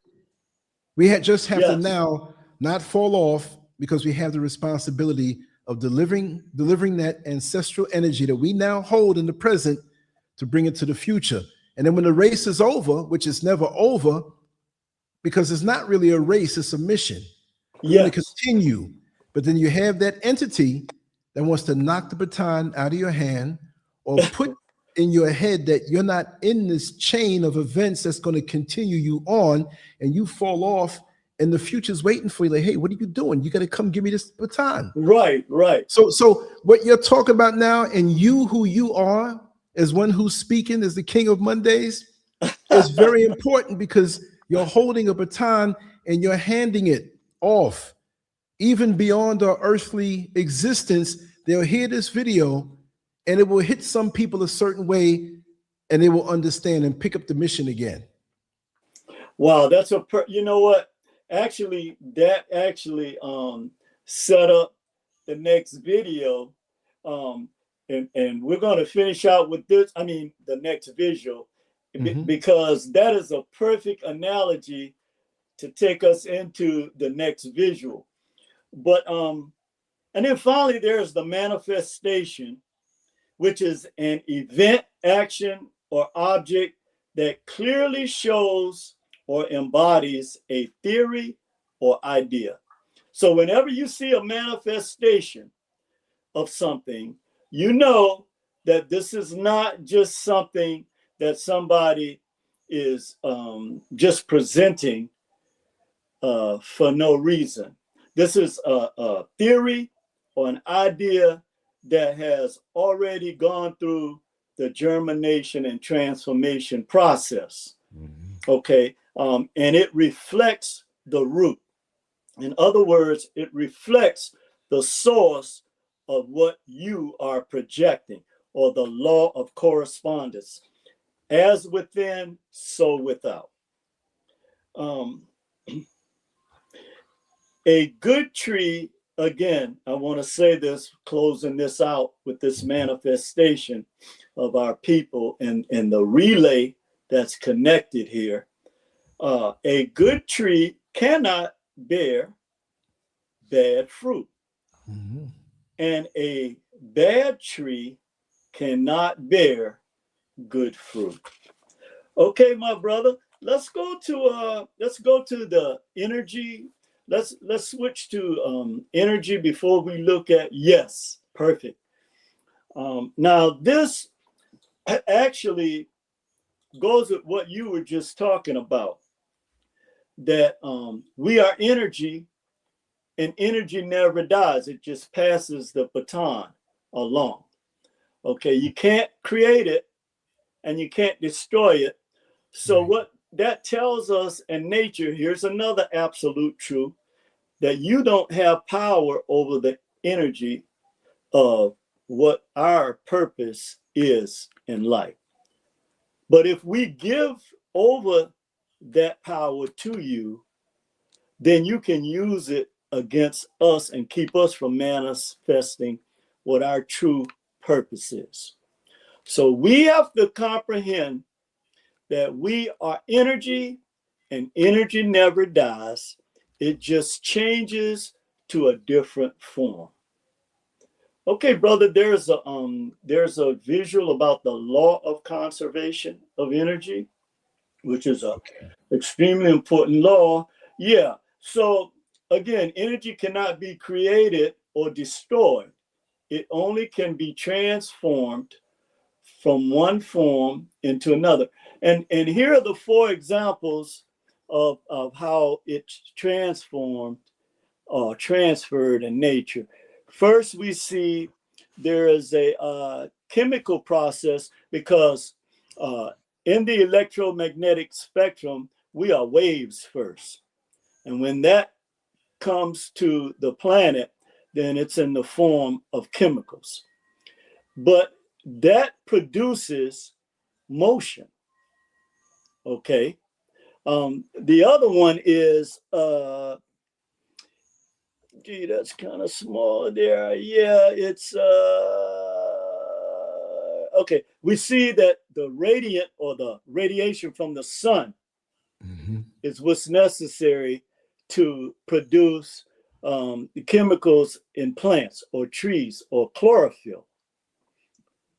Just have to yes. now not fall off because we have the responsibility of delivering that ancestral energy that we now hold in the present to bring it to the future. And then when the race is over, which is never over, because it's not really a race, it's a mission. We want to Yes. continue. But then you have that entity that wants to knock the baton out of your hand or put in your head that you're not in this chain of events that's going to continue you on and you fall off and the future's waiting for you. Like, hey, what are you doing? You got to come give me this baton. Right. Right. So what you're talking about now and you who you are as one who's speaking as the King of Mondays is very important because you're holding a baton and you're handing it off. Even beyond our earthly existence, they'll hear this video and it will hit some people a certain way and they will understand and pick up the mission again. Wow. That's you know what? Actually, that actually set up the next video. Um, and we're going to finish out with this. I mean, the next visual, Mhm. because that is a perfect analogy to take us into the next visual. But and then finally there's the manifestation, which is an event, action, or object that clearly shows or embodies a theory or idea. So whenever you see a manifestation of something, you know that this is not just something that somebody is just presenting for no reason. This is a theory or an idea that has already gone through the germination and transformation process. Mhm. Okay. And it reflects the root. In other words, it reflects the source of what you are projecting, or the law of correspondence. As within, so without. Um, A good tree, again, I want to say this, closing this out with this manifestation of our people and the relay that's connected here. A good tree cannot bear bad fruit, Mhm. and a bad tree cannot bear good fruit. Okay, my brother, let's go to the energy. Let's switch to energy before we look at, yes, perfect. Now this actually goes with what you were just talking about, that we are energy, and energy never dies. It just passes the baton along. Okay, you can't create it and you can't destroy it. So Right. what that tells us in nature, here's another absolute truth, that you don't have power over the energy of what our purpose is in life. But if we give over that power to you, then you can use it against us and keep us from manifesting what our true purpose is. So we have to comprehend that we are energy, and energy never dies. It just changes to a different form. Okay, brother, there's a visual about the law of conservation of energy, which is a Okay. extremely important law. Yeah. So again, energy cannot be created or destroyed. It only can be transformed from one form into another. And here are the four examples of how it's transformed or transferred in nature. First, we see there is a chemical process, because uh, in the electromagnetic spectrum, we are waves first. And when that comes to the planet, then it's in the form of chemicals. But that produces motion. Okay. The other one is, gee, that's kind of small there. Yeah, it's, okay. We see that the radiant or the radiation from the sun Mhm. is what's necessary to produce the chemicals in plants or trees, or chlorophyll,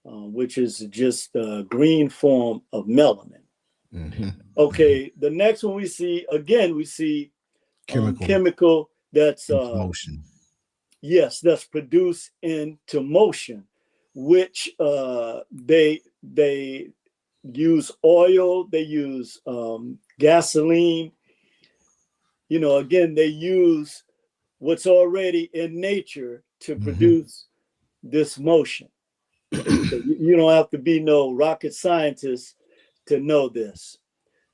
which is just a green form of melanin. Mhm. Mhm. Okay, the next one we see, again, we see Chemical chemical that's, into motion. yes, that's produced into motion, which they use oil, they use gasoline. You know, again, they use what's already in nature to Mhm. produce this motion. So you don't have to be no rocket scientist to know this.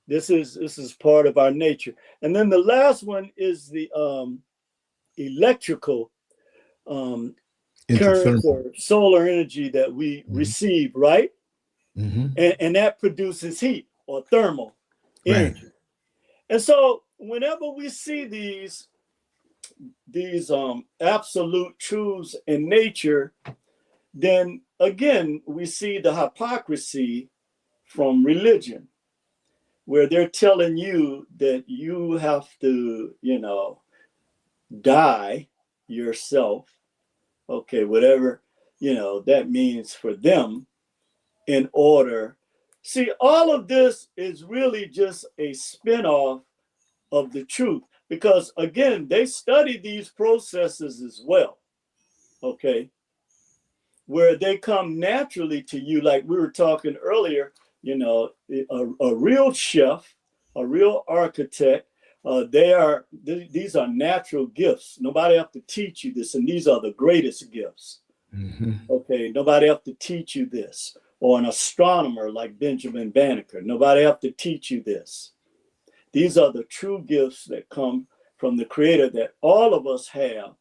This is part of our nature. And then the last one is the electrical um, Into currents thermal. or solar energy that we Mhm. receive, right? Mhm. And that produces heat or thermal Right. energy. And so whenever we see these absolute truths in nature, then again we see the hypocrisy from religion, where they're telling you that you have to, die yourself, okay, whatever, that means for them, in order. See, all of this is really just a spin-off of the truth, because again, they study these processes as well, okay, where they come naturally to you, like we were talking earlier, a real chef, a real architect, these are natural gifts. Nobody have to teach you this, and these are the greatest gifts. Mhm. Okay, nobody have to teach you this. Or an astronomer like Benjamin Banneker, nobody have to teach you this. These are the true gifts that come from the Creator that all of us have.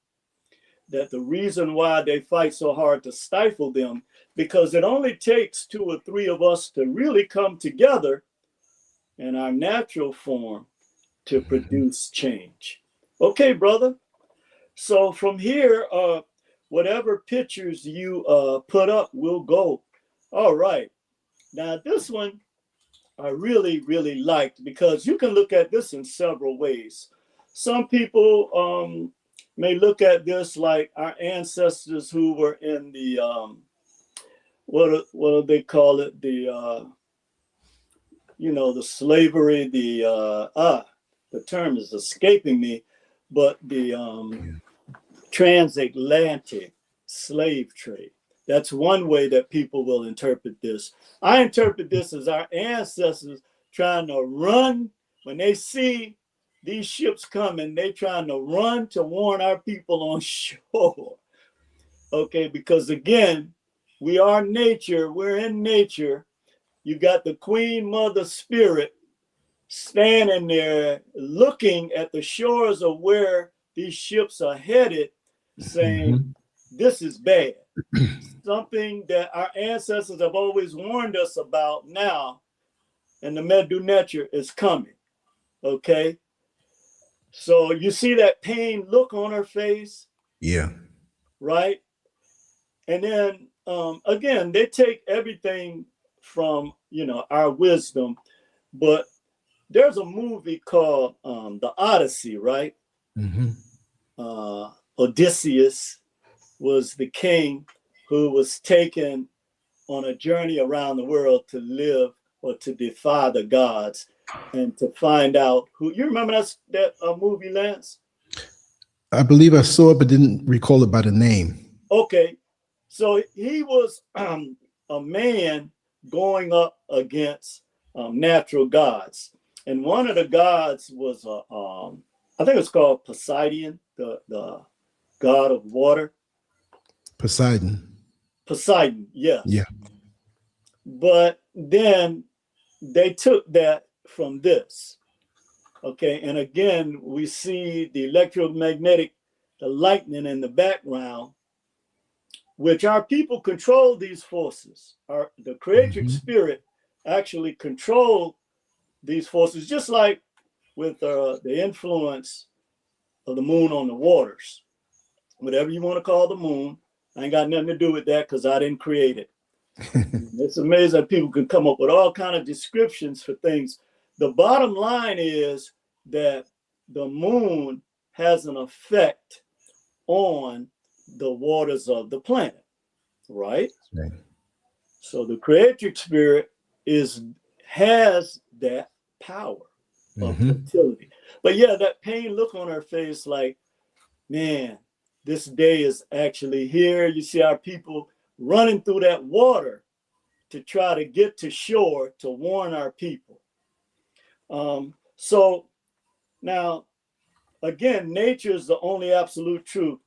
That the reason why they fight so hard to stifle them, because it only takes two or three of us to really come together in our natural form to Mhm. produce change. Okay, brother. So from here, whatever pictures you put up will go. All right. Now this one I really, really liked because you can look at this in several ways. Some people may look at this like our ancestors who were in the what do they call it? The the slavery, the term is escaping me, but the transatlantic slave trade. That's one way that people will interpret this. I interpret this as our ancestors trying to run when they see these ships coming, they trying to run to warn our people on shore. Okay, because again, we are nature, we're in nature. You got the Queen Mother Spirit standing there looking at the shores of where these ships are headed, saying, Mhm. this is bad. Something that our ancestors have always warned us about now, and the Medu Neter is coming. Okay. So you see that pain look on her face, Yeah. right? And then again, they take everything from our wisdom, but there's a movie called The Odyssey, right? Hmm. Odysseus was the king who was taken on a journey around the world to live or to defy the gods and to find out who. You remember that movie, Lance? I believe I saw it, but didn't recall it by the name. Okay, so he was a man going up against natural gods, and one of the gods was I think it's called Poseidon, the god of water. Poseidon. Poseidon, Yeah. yes. But then they took that from this. Okay, and again, we see the electromagnetic, the lightning in the background, which our people control these forces. The creative Hmm. spirit actually control these forces, just like with the influence of the moon on the waters. Whatever you want to call the moon, I ain't got nothing to do with that because I didn't create it. It's amazing that people can come up with all kind of descriptions for things. The bottom line is that the moon has an effect on the waters of the planet, right? Right. So the creative spirit has that power of Hmm. fertility. But yeah, that pain look on her face, like, man, this day is actually here. You see our people running through that water to try to get to shore to warn our people. So now, again, nature is the only absolute truth.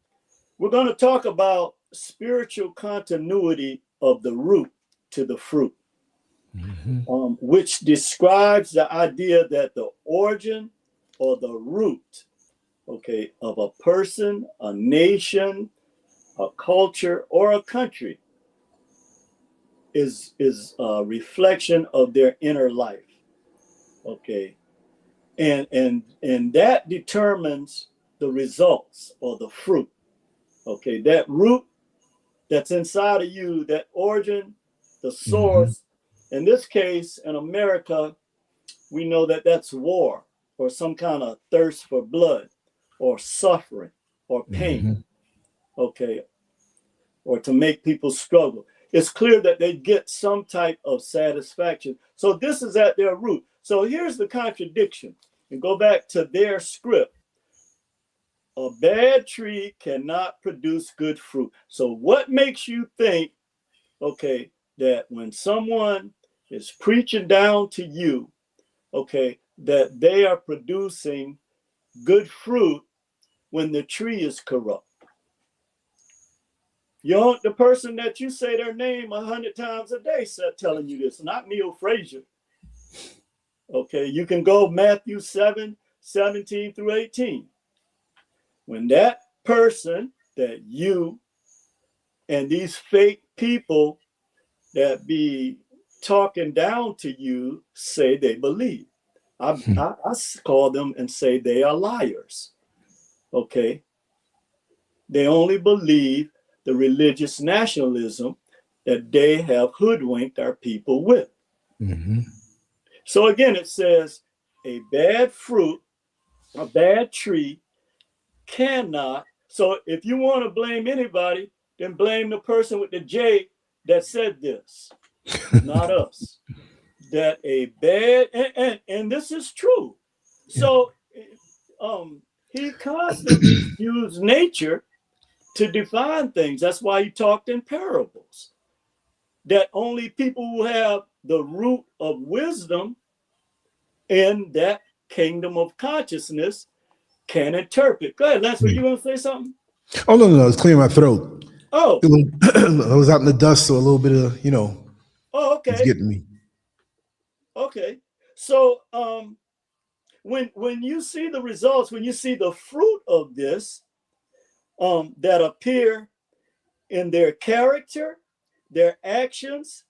We're going to talk about spiritual continuity of the root to the fruit, Hmm. which describes the idea that the origin or the root, okay, of a person, a nation, a culture, or a country is a reflection of their inner life. Okay, and that determines the results or the fruit. Okay, that root that's inside of you, that origin, the Hmm. source. In this case, in America, we know that that's war or some kind of thirst for blood or suffering or pain. Hmm. Okay, or to make people struggle. It's clear that they get some type of satisfaction. So this is at their root. So here's the contradiction. And go back to their script. A bad tree cannot produce good fruit. So what makes you think, okay, that when someone is preaching down to you, okay, that they are producing good fruit when the tree is corrupt? The person that you say their name 100 times a day said telling you this, not Neil Frazier. Okay, you can go Matthew 7:17 through 18. When that person that you and these fake people that be talking down to you say they believe, I call them and say they are liars. Okay. They only believe the religious nationalism that they have hoodwinked our people with. Mm-hmm. So again, it says a bad fruit, a bad tree cannot. So if you want to blame anybody, then blame the person with the J that said this, not us. That a bad, and this is true. Yeah. So he constantly used nature to define things. That's why he talked in parables. That only people who have the root of wisdom in that kingdom of consciousness can interpret. Go ahead, Lance, were Yeah. you going to say something? Oh no, it's clearing my throat. Oh, I was out in the dust, so a little bit of oh, it's okay, getting me. okay. So when you see the results, when you see the fruit of this that appear in their character, their actions,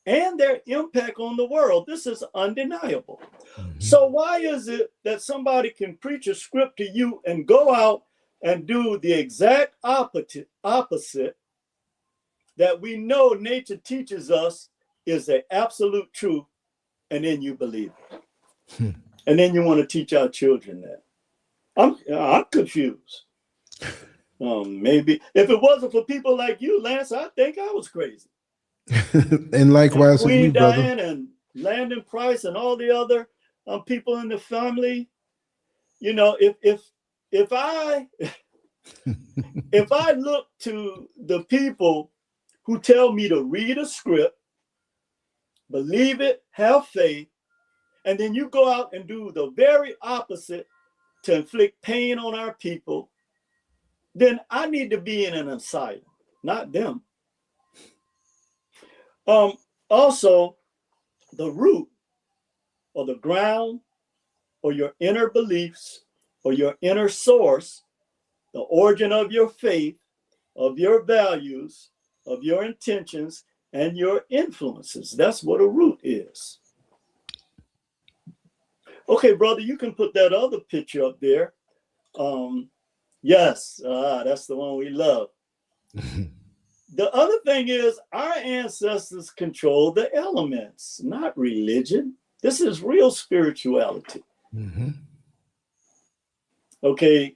and their impact on the world, this is undeniable. Mm-hmm. So why is it that somebody can preach a script to you and go out and do the exact opposite that we know nature teaches us is the absolute truth, and then you believe it, Hmm. and then you want to teach our children that? I'm confused. Maybe if it wasn't for people like you, Lance, I think I was crazy. And And likewise with Queen you, brother. Diane and Landon Price and all the other people in the family. You know, if I if I look to the people who tell me to read a script, believe it, have faith, and then you go out and do the very opposite to inflict pain on our people, then I need to be in an asylum, not them. Also, the root or the ground or your inner beliefs or your inner source, the origin of your faith, of your values, of your intentions, and your influences. That's what a root is. Okay, brother, you can put that other picture up there. Yes, that's the one we love. The other thing is, our ancestors controlled the elements, not religion. This is real spirituality. Mm-hmm. Okay,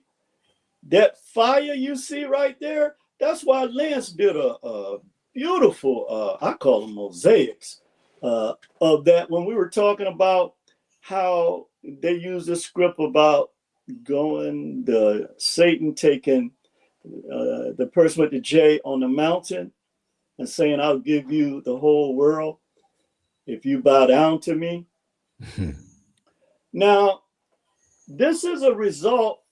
that fire you see right there, that's why Lance did a beautiful, I call them mosaics, of that when we were talking about how they use this script about Satan taking the person with the J on the mountain and saying, I'll give you the whole world if you bow down to me. Mm-hmm. Now, this is a result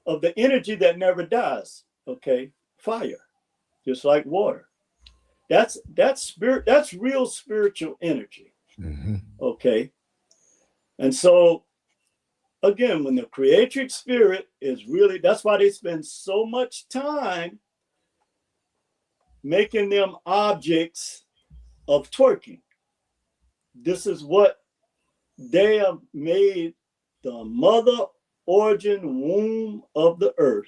of the energy that never dies. Okay, fire, just like water. That's spirit. That's real spiritual energy. Mm-hmm. Okay, and so again, when the creatrix spirit is really, that's why they spend so much time making them objects of twerking. This is what they have made the mother origin womb of the earth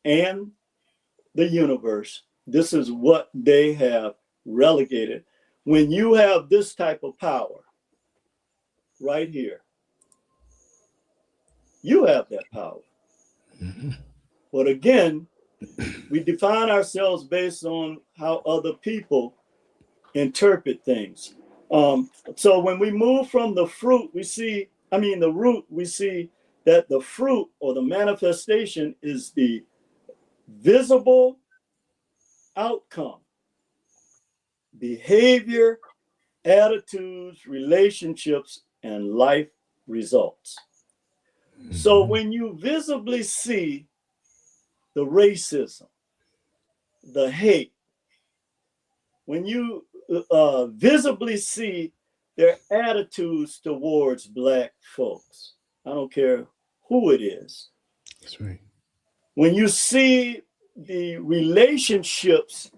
and the universe. This is what they have relegated. When you have this type of power right here, you have that power. Mm-hmm. But again, we define ourselves based on how other people interpret things. So when we move from the fruit, the root, we see that the fruit or the manifestation is the visible outcome, behavior, attitudes, relationships, and life results. So Mm-hmm. when you visibly see the racism, the hate, when you visibly see their attitudes towards Black folks, I don't care who it is, That's right. when you see the relationships,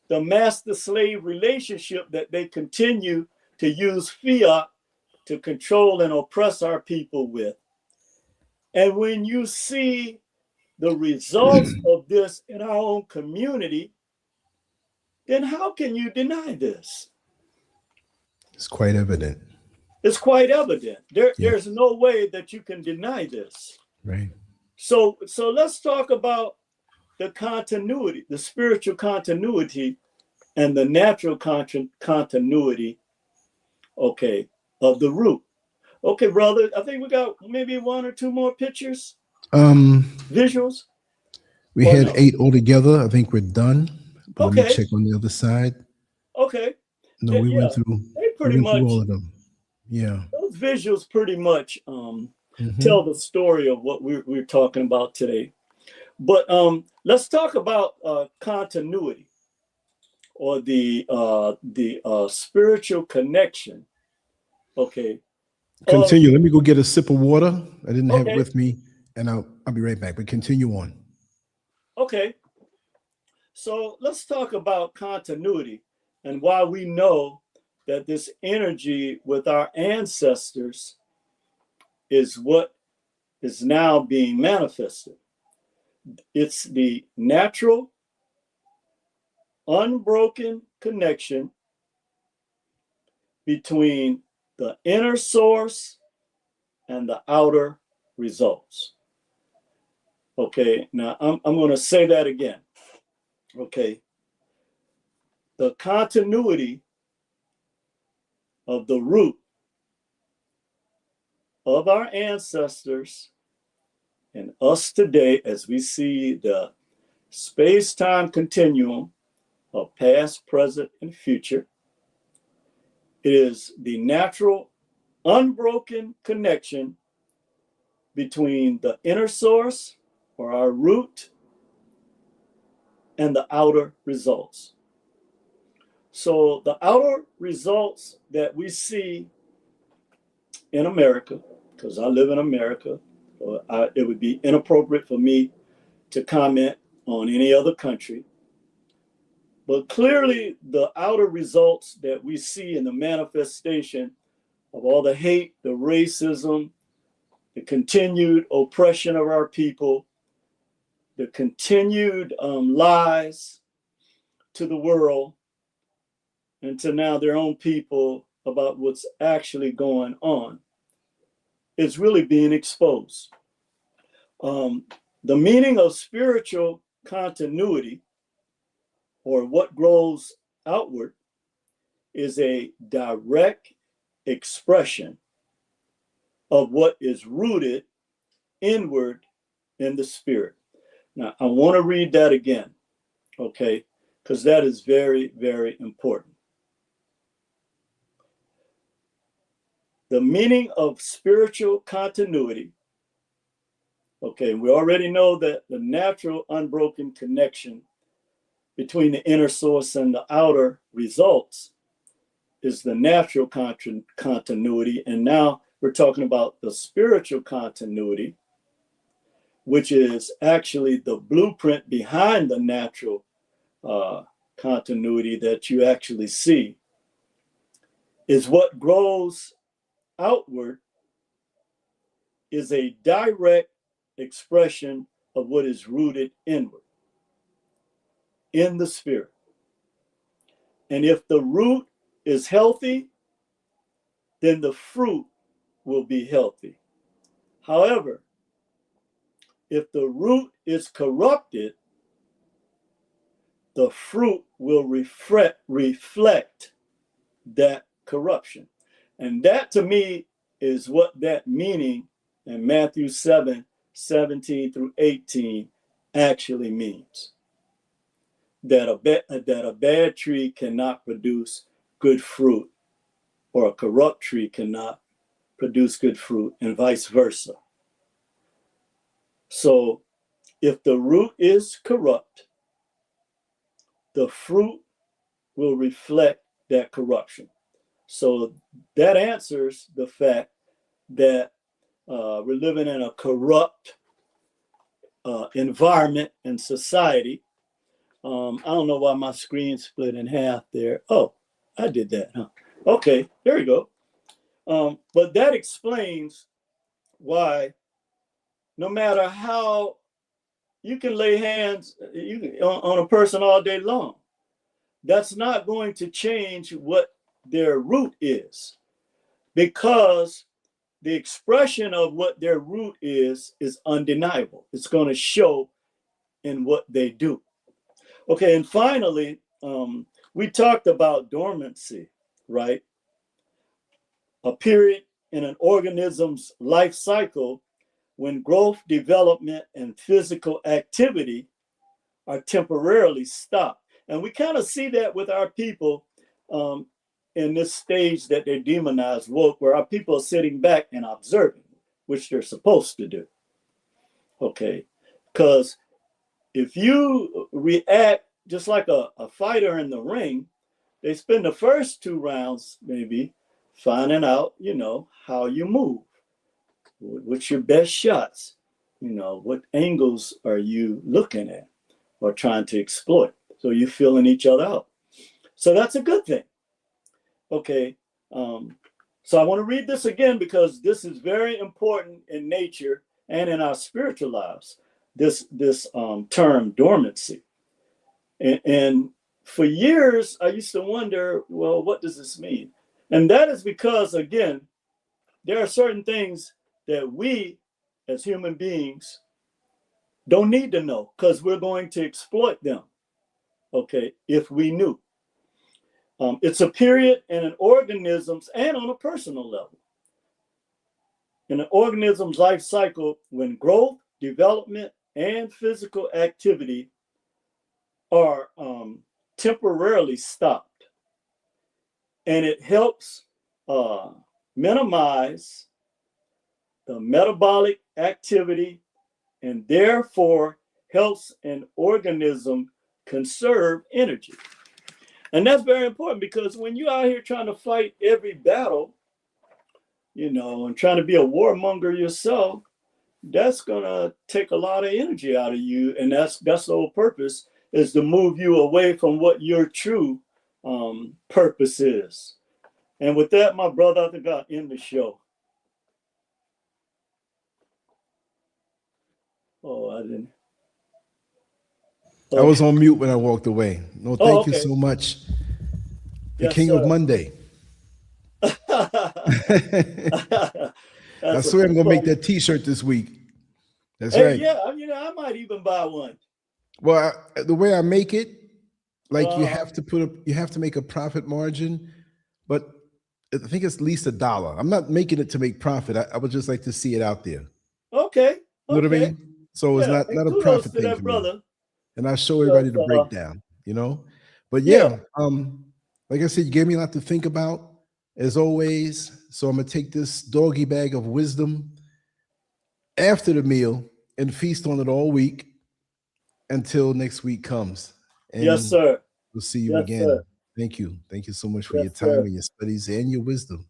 the master slave relationship that they continue to use fiat to control and oppress our people with, And when you see the results of this in our own community, then how can you deny this? It's quite evident. It's quite evident. Yeah, There's no way that you can deny this. right. So let's talk about the continuity, the spiritual continuity and the natural continuity, okay, of the root. Okay, brother, I think we got maybe one or two more pictures, Um, visuals, we or had no? 8 altogether. I think we're done. But let me Okay, check on the other side. okay. No, we Yeah, went through they we pretty went through all much, of them. Yeah. those visuals pretty much tell Hmm. the story of what we're talking about today. But let's talk about continuity, or the spiritual connection. Okay. Of Continue. Let me go get a sip of water. I didn't have it okay, with me, and I'll be right back. But continue on. okay. So let's talk about continuity and why we know that this energy with our ancestors is what is now being manifested. It's the natural, unbroken connection between the inner source and the outer results. Okay, now I'm going to say that again. Okay, the continuity of the root of our ancestors and us today, as we see the space time continuum of past, present, and future, is the natural, unbroken connection between the inner source, or our root, and the outer results. So the outer results that we see in America, because I live in America, it would be inappropriate for me to comment on any other country. But clearly, the outer results that we see in the manifestation of all the hate, the racism, the continued oppression of our people, the continued lies to the world and to now their own people about what's actually going on, is really being exposed. Um, the meaning of spiritual continuity, or what grows outward, is a direct expression of what is rooted inward in the spirit. Now, I want to read that again, okay? Because that is very, very important. The meaning of spiritual continuity, okay, we already know that the natural unbroken connection between the inner source and the outer results is the natural continuity. And now we're talking about the spiritual continuity, which is actually the blueprint behind the natural continuity that you actually see, is what grows outward, is a direct expression of what is rooted inward in the spirit. And if the root is healthy, then the fruit will be healthy. However, if the root is corrupted, the fruit will reflect that corruption. And that to me is what that meaning in Matthew 7:17 through 18 actually means. That a bad tree cannot produce good fruit, or a corrupt tree cannot produce good fruit, and vice versa. So if the root is corrupt, the fruit will reflect that corruption. So that answers the fact that we're living in a corrupt environment and society. I don't know why my screen split in half there. Oh, I did that, huh? Okay, there you go. But that explains why no matter how you can lay hands on a person all day long, that's not going to change what their root is, because the expression of what their root is undeniable. It's going to show in what they do. Okay, and finally, we talked about dormancy, right? A period in an organism's life cycle when growth, development, and physical activity are temporarily stopped. And we kind of see that with our people um, in this stage that they demonize woke, where our people are sitting back and observing, which they're supposed to do. Okay, because if you react just like a fighter in the ring, they spend the first 2 rounds maybe finding out, how you move, what's your best shots, what angles are you looking at or trying to exploit. So you're feeling each other out. So that's a good thing. Okay. So I want to read this again because this is very important in nature and in our spiritual lives. This term dormancy, and for years I used to wonder, well, what does this mean? And that is because, again, there are certain things that we as human beings don't need to know because we're going to exploit them. Okay, if we knew. It's a period in an organism's and on a personal level in an organism's life cycle when growth, development, and physical activity are temporarily stopped. And it helps minimize the metabolic activity and therefore helps an organism conserve energy. And that's very important because when you're out here trying to fight every battle, and trying to be a warmonger yourself, that's gonna take a lot of energy out of you, and that's the whole purpose, is to move you away from what your true purpose is. And with that, my brother, I think I'll end the show. Oh, I didn't. I was on mute when I walked away. No, thank you Okay. so much. The Yes, King of sir. Monday. I That's a swear I'm gonna make funny. that T-shirt this week. That's Hey, right. yeah, I might even buy one. Well, the way I make it, like you Uh-huh. have to you have to make a profit margin, but I think it's at least $1. I'm not making it to make profit. I would just like to see it out there. Okay, You know what I okay. mean? So it's Yeah, not and not a kudos profit to thing that for me. brother. And I'll show Because, everybody the breakdown. But yeah, yeah, like I said, you gave me a lot to think about as always. So I'm gonna take this doggy bag of wisdom after the meal and feast on it all week until next week comes. yes, And sir. we'll see you Yes, sir. again. Thank you. Thank you so much for your Yes, time sir. and your studies and your wisdom.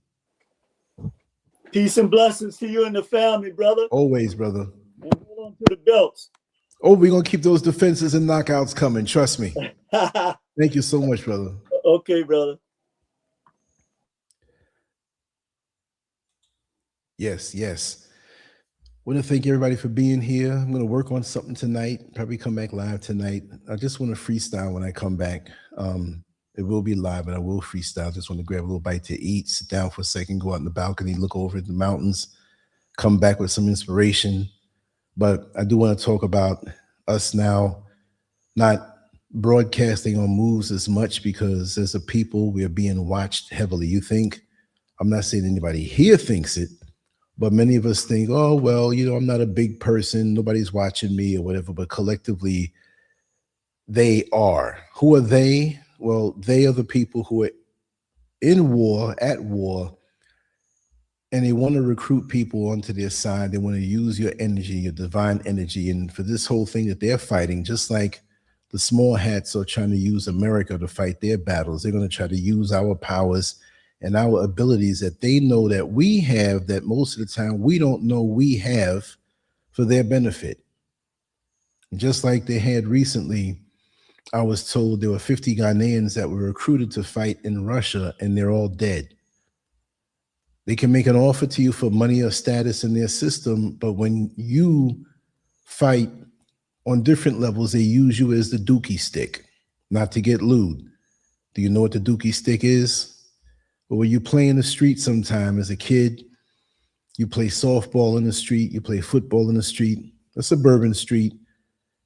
Peace and blessings to you and the family, brother. Always, brother. And hold on to the belts. Oh, we're gonna keep those defenses and knockouts coming. Trust me. Thank you so much, brother. Okay, brother. Yes, yes. Want to thank everybody for being here. I'm going to work on something tonight. Probably come back live tonight. I just want to freestyle when I come back. It will be live, but I will freestyle. Just want to grab a little bite to eat, sit down for a second, go out in the balcony, look over at the mountains, come back with some inspiration. But I do want to talk about us now not broadcasting on moves as much because as a people, we are being watched heavily. You think, I'm not saying anybody here thinks it, but many of us think, oh, well, I'm not a big person. Nobody's watching me or whatever. But collectively, they are. Who are they? Well, they are the people who are in war, at war, and they want to recruit people onto their side. They want to use your energy, your divine energy. And for this whole thing that they're fighting, just like the small hats are trying to use America to fight their battles, they're going to try to use our powers and our abilities that they know that we have, that most of the time we don't know we have, for their benefit. Just like they had recently, I was told there were 50 Ghanaians that were recruited to fight in Russia and they're all dead. They can make an offer to you for money or status in their system, but when you fight on different levels, they use you as the dookie stick, not to get lewd. Do you know what the dookie stick is? Well, when you play in the street sometime as a kid, you play softball in the street, you play football in the street, a suburban street,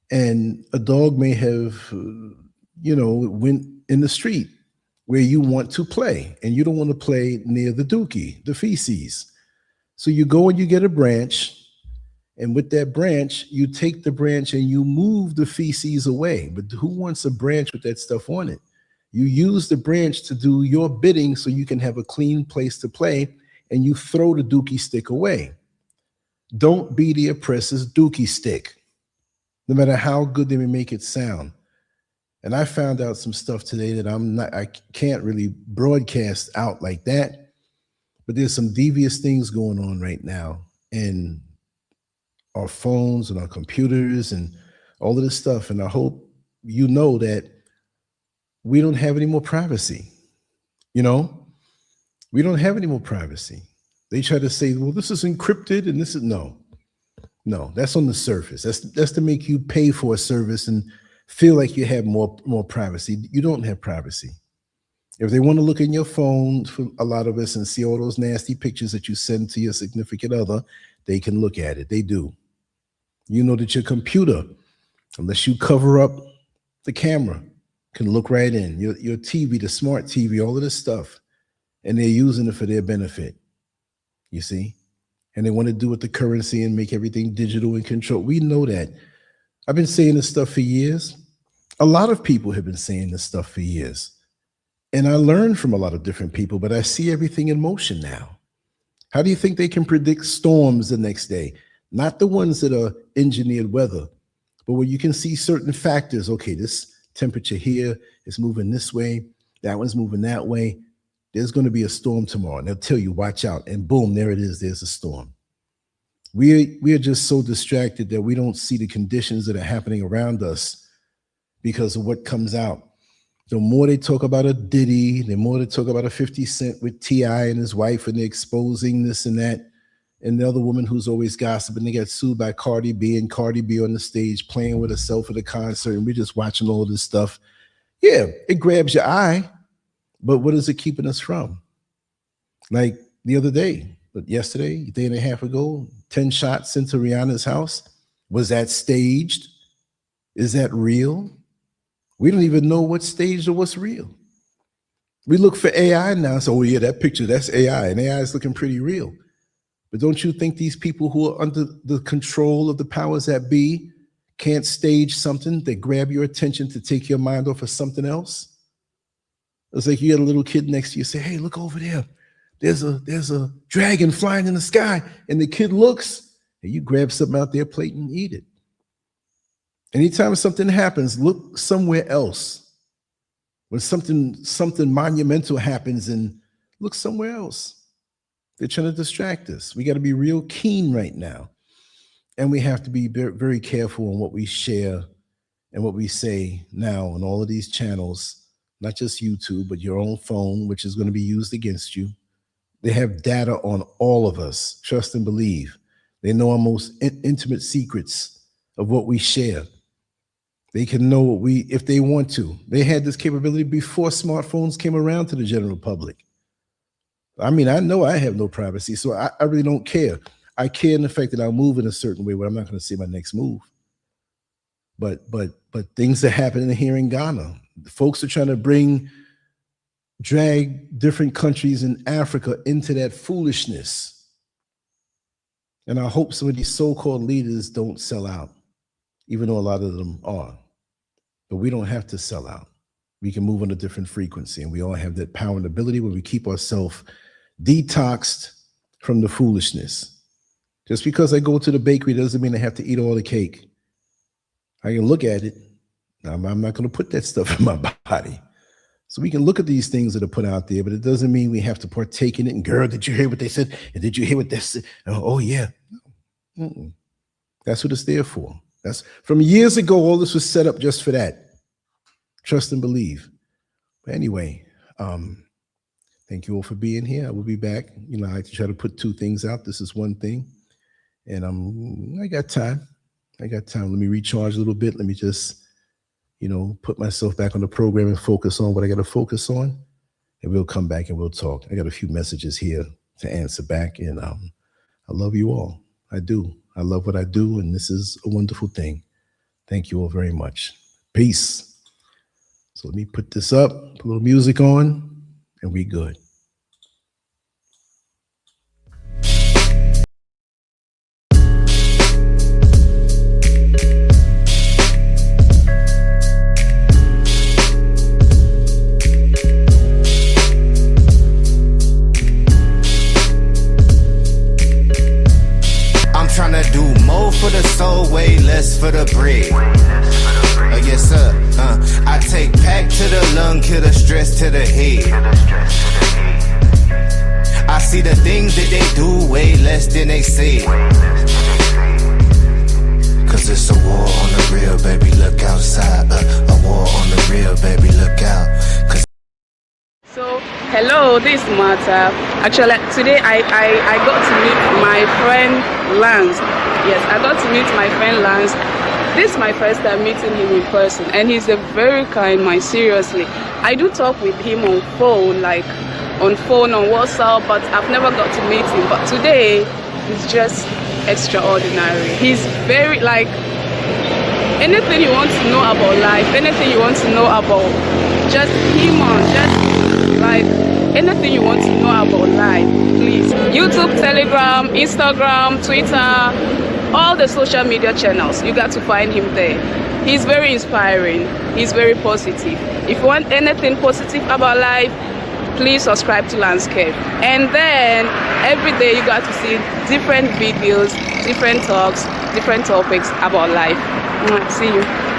and a dog may have, went in the street where you want to play, and you don't want to play near the dookie, the feces. So you go and you get a branch, and with that branch, you take the branch and you move the feces away. But who wants a branch with that stuff on it? You use the branch to do your bidding so you can have a clean place to play, and you throw the dookie stick away. Don't be the oppressor's dookie stick, no matter how good they may make it sound. And I found out some stuff today that I can't really broadcast out like that, but there's some devious things going on right now in our phones and our computers and all of this stuff. And I hope you know that we don't have any more privacy. We don't have any more privacy. They try to say, well, this is encrypted and this is no, that's on the surface. That's to make you pay for a service and feel like you have more privacy. You don't have privacy. If they want to look in your phone, for a lot of us, and see all those nasty pictures that you send to your significant other, they can look at it. They do. You know that your computer, unless you cover up the camera, can look right in. Your TV, the smart TV, all of this stuff, and they're using it for their benefit. You see? And they want to do with the currency and make everything digital and control. We know that. I've been saying this stuff for years. A lot of people have been saying this stuff for years. And I learned from a lot of different people, but I see everything in motion now. How do you think they can predict storms the next day? Not the ones that are engineered weather, but where you can see certain factors. Okay, this temperature here is moving this way. That one's moving that way. There's going to be a storm tomorrow. And they'll tell you, watch out. And boom, there it is. There's a storm. We are just so distracted that we don't see the conditions that are happening around us because of what comes out. The more they talk about a Diddy, the more they talk about a 50 Cent with T.I. and his wife, and they're exposing this and that. And the other woman who's always gossiping, they got sued by Cardi B, and Cardi B on the stage playing with herself at a concert, and we're just watching all this stuff. Yeah, it grabs your eye, but what is it keeping us from? Like the other day, but yesterday, a day and a half ago, 10 shots into Rihanna's house. Was that staged? Is that real? We don't even know what's staged or what's real. We look for AI now and say, oh yeah, that picture, that's AI, and AI is looking pretty real. But don't you think these people who are under the control of the powers that be can't stage something that grab your attention to take your mind off of something else? It's like you got a little kid next to you, say, hey, look over there. There's a dragon flying in the sky. And the kid looks, and you grab something out their plate and eat it. Anytime something happens, look somewhere else. When something monumental happens, and look somewhere else. They're trying to distract us. We got to be real keen right now. And we have to be very, very careful on what we share and what we say now on all of these channels, not just YouTube, but your own phone, which is going to be used against you. They have data on all of us. Trust and believe. They know our most intimate secrets of what we share. They can know what if they want to. They had this capability before smartphones came around to the general public. I mean, I know I have no privacy, so I really don't care. I care in the fact that I'll move in a certain way where I'm not going to say my next move. But things are happening here in Ghana. The folks are trying to drag different countries in Africa into that foolishness. And I hope some of these so-called leaders don't sell out, even though a lot of them are. But we don't have to sell out. We can move on a different frequency, and we all have that power and ability when we keep ourselves detoxed from the foolishness. Just because I go to the bakery doesn't mean I have to eat all the cake. I can look at it. I'm not going to put that stuff in my body. So we can look at these things that are put out there, but it doesn't mean we have to partake in it. And girl, did you hear what they said? And did you hear what they said? Oh yeah. Mm-mm. That's what it's there for. That's from years ago. All this was set up just for that. Trust and believe. But anyway, Thank you all for being here. I will be back. You know, I like to try to put 2 things out. This is one thing, and I got time. I got time. Let me recharge a little bit. Let me just, you know, put myself back on the program and focus on what I got to focus on, and we'll come back and we'll talk. I got a few messages here to answer back, and I love you all. I do. I love what I do, and this is a wonderful thing. Thank you all very much. Peace. So let me put this up, put a little music on, and we good. I'm trying to do more for the soul, way less for the bread. Yes, sir. I take pack to the lung, kill the stress to the head. I see the things that they do way less than they say. Cause it's a war on the real, baby, look outside. A war on the real, baby, look out. So, hello, this is Martha. Actually, today I got to meet my friend Lance. Yes, I got to meet my friend Lance. This is my first time meeting him in person, and he's a very kind man, seriously. I do talk with him on phone, on WhatsApp, but I've never got to meet him. But today, it's just extraordinary. He's very, anything you want to know about life, anything you want to know about just him, anything you want to know about life, please. YouTube, Telegram, Instagram, Twitter, all the social media channels, you got to find him there. He's very inspiring. He's very positive. If you want anything positive about life, please subscribe to Landscape. And then every day you got to see different videos, different talks, different topics about life. See you.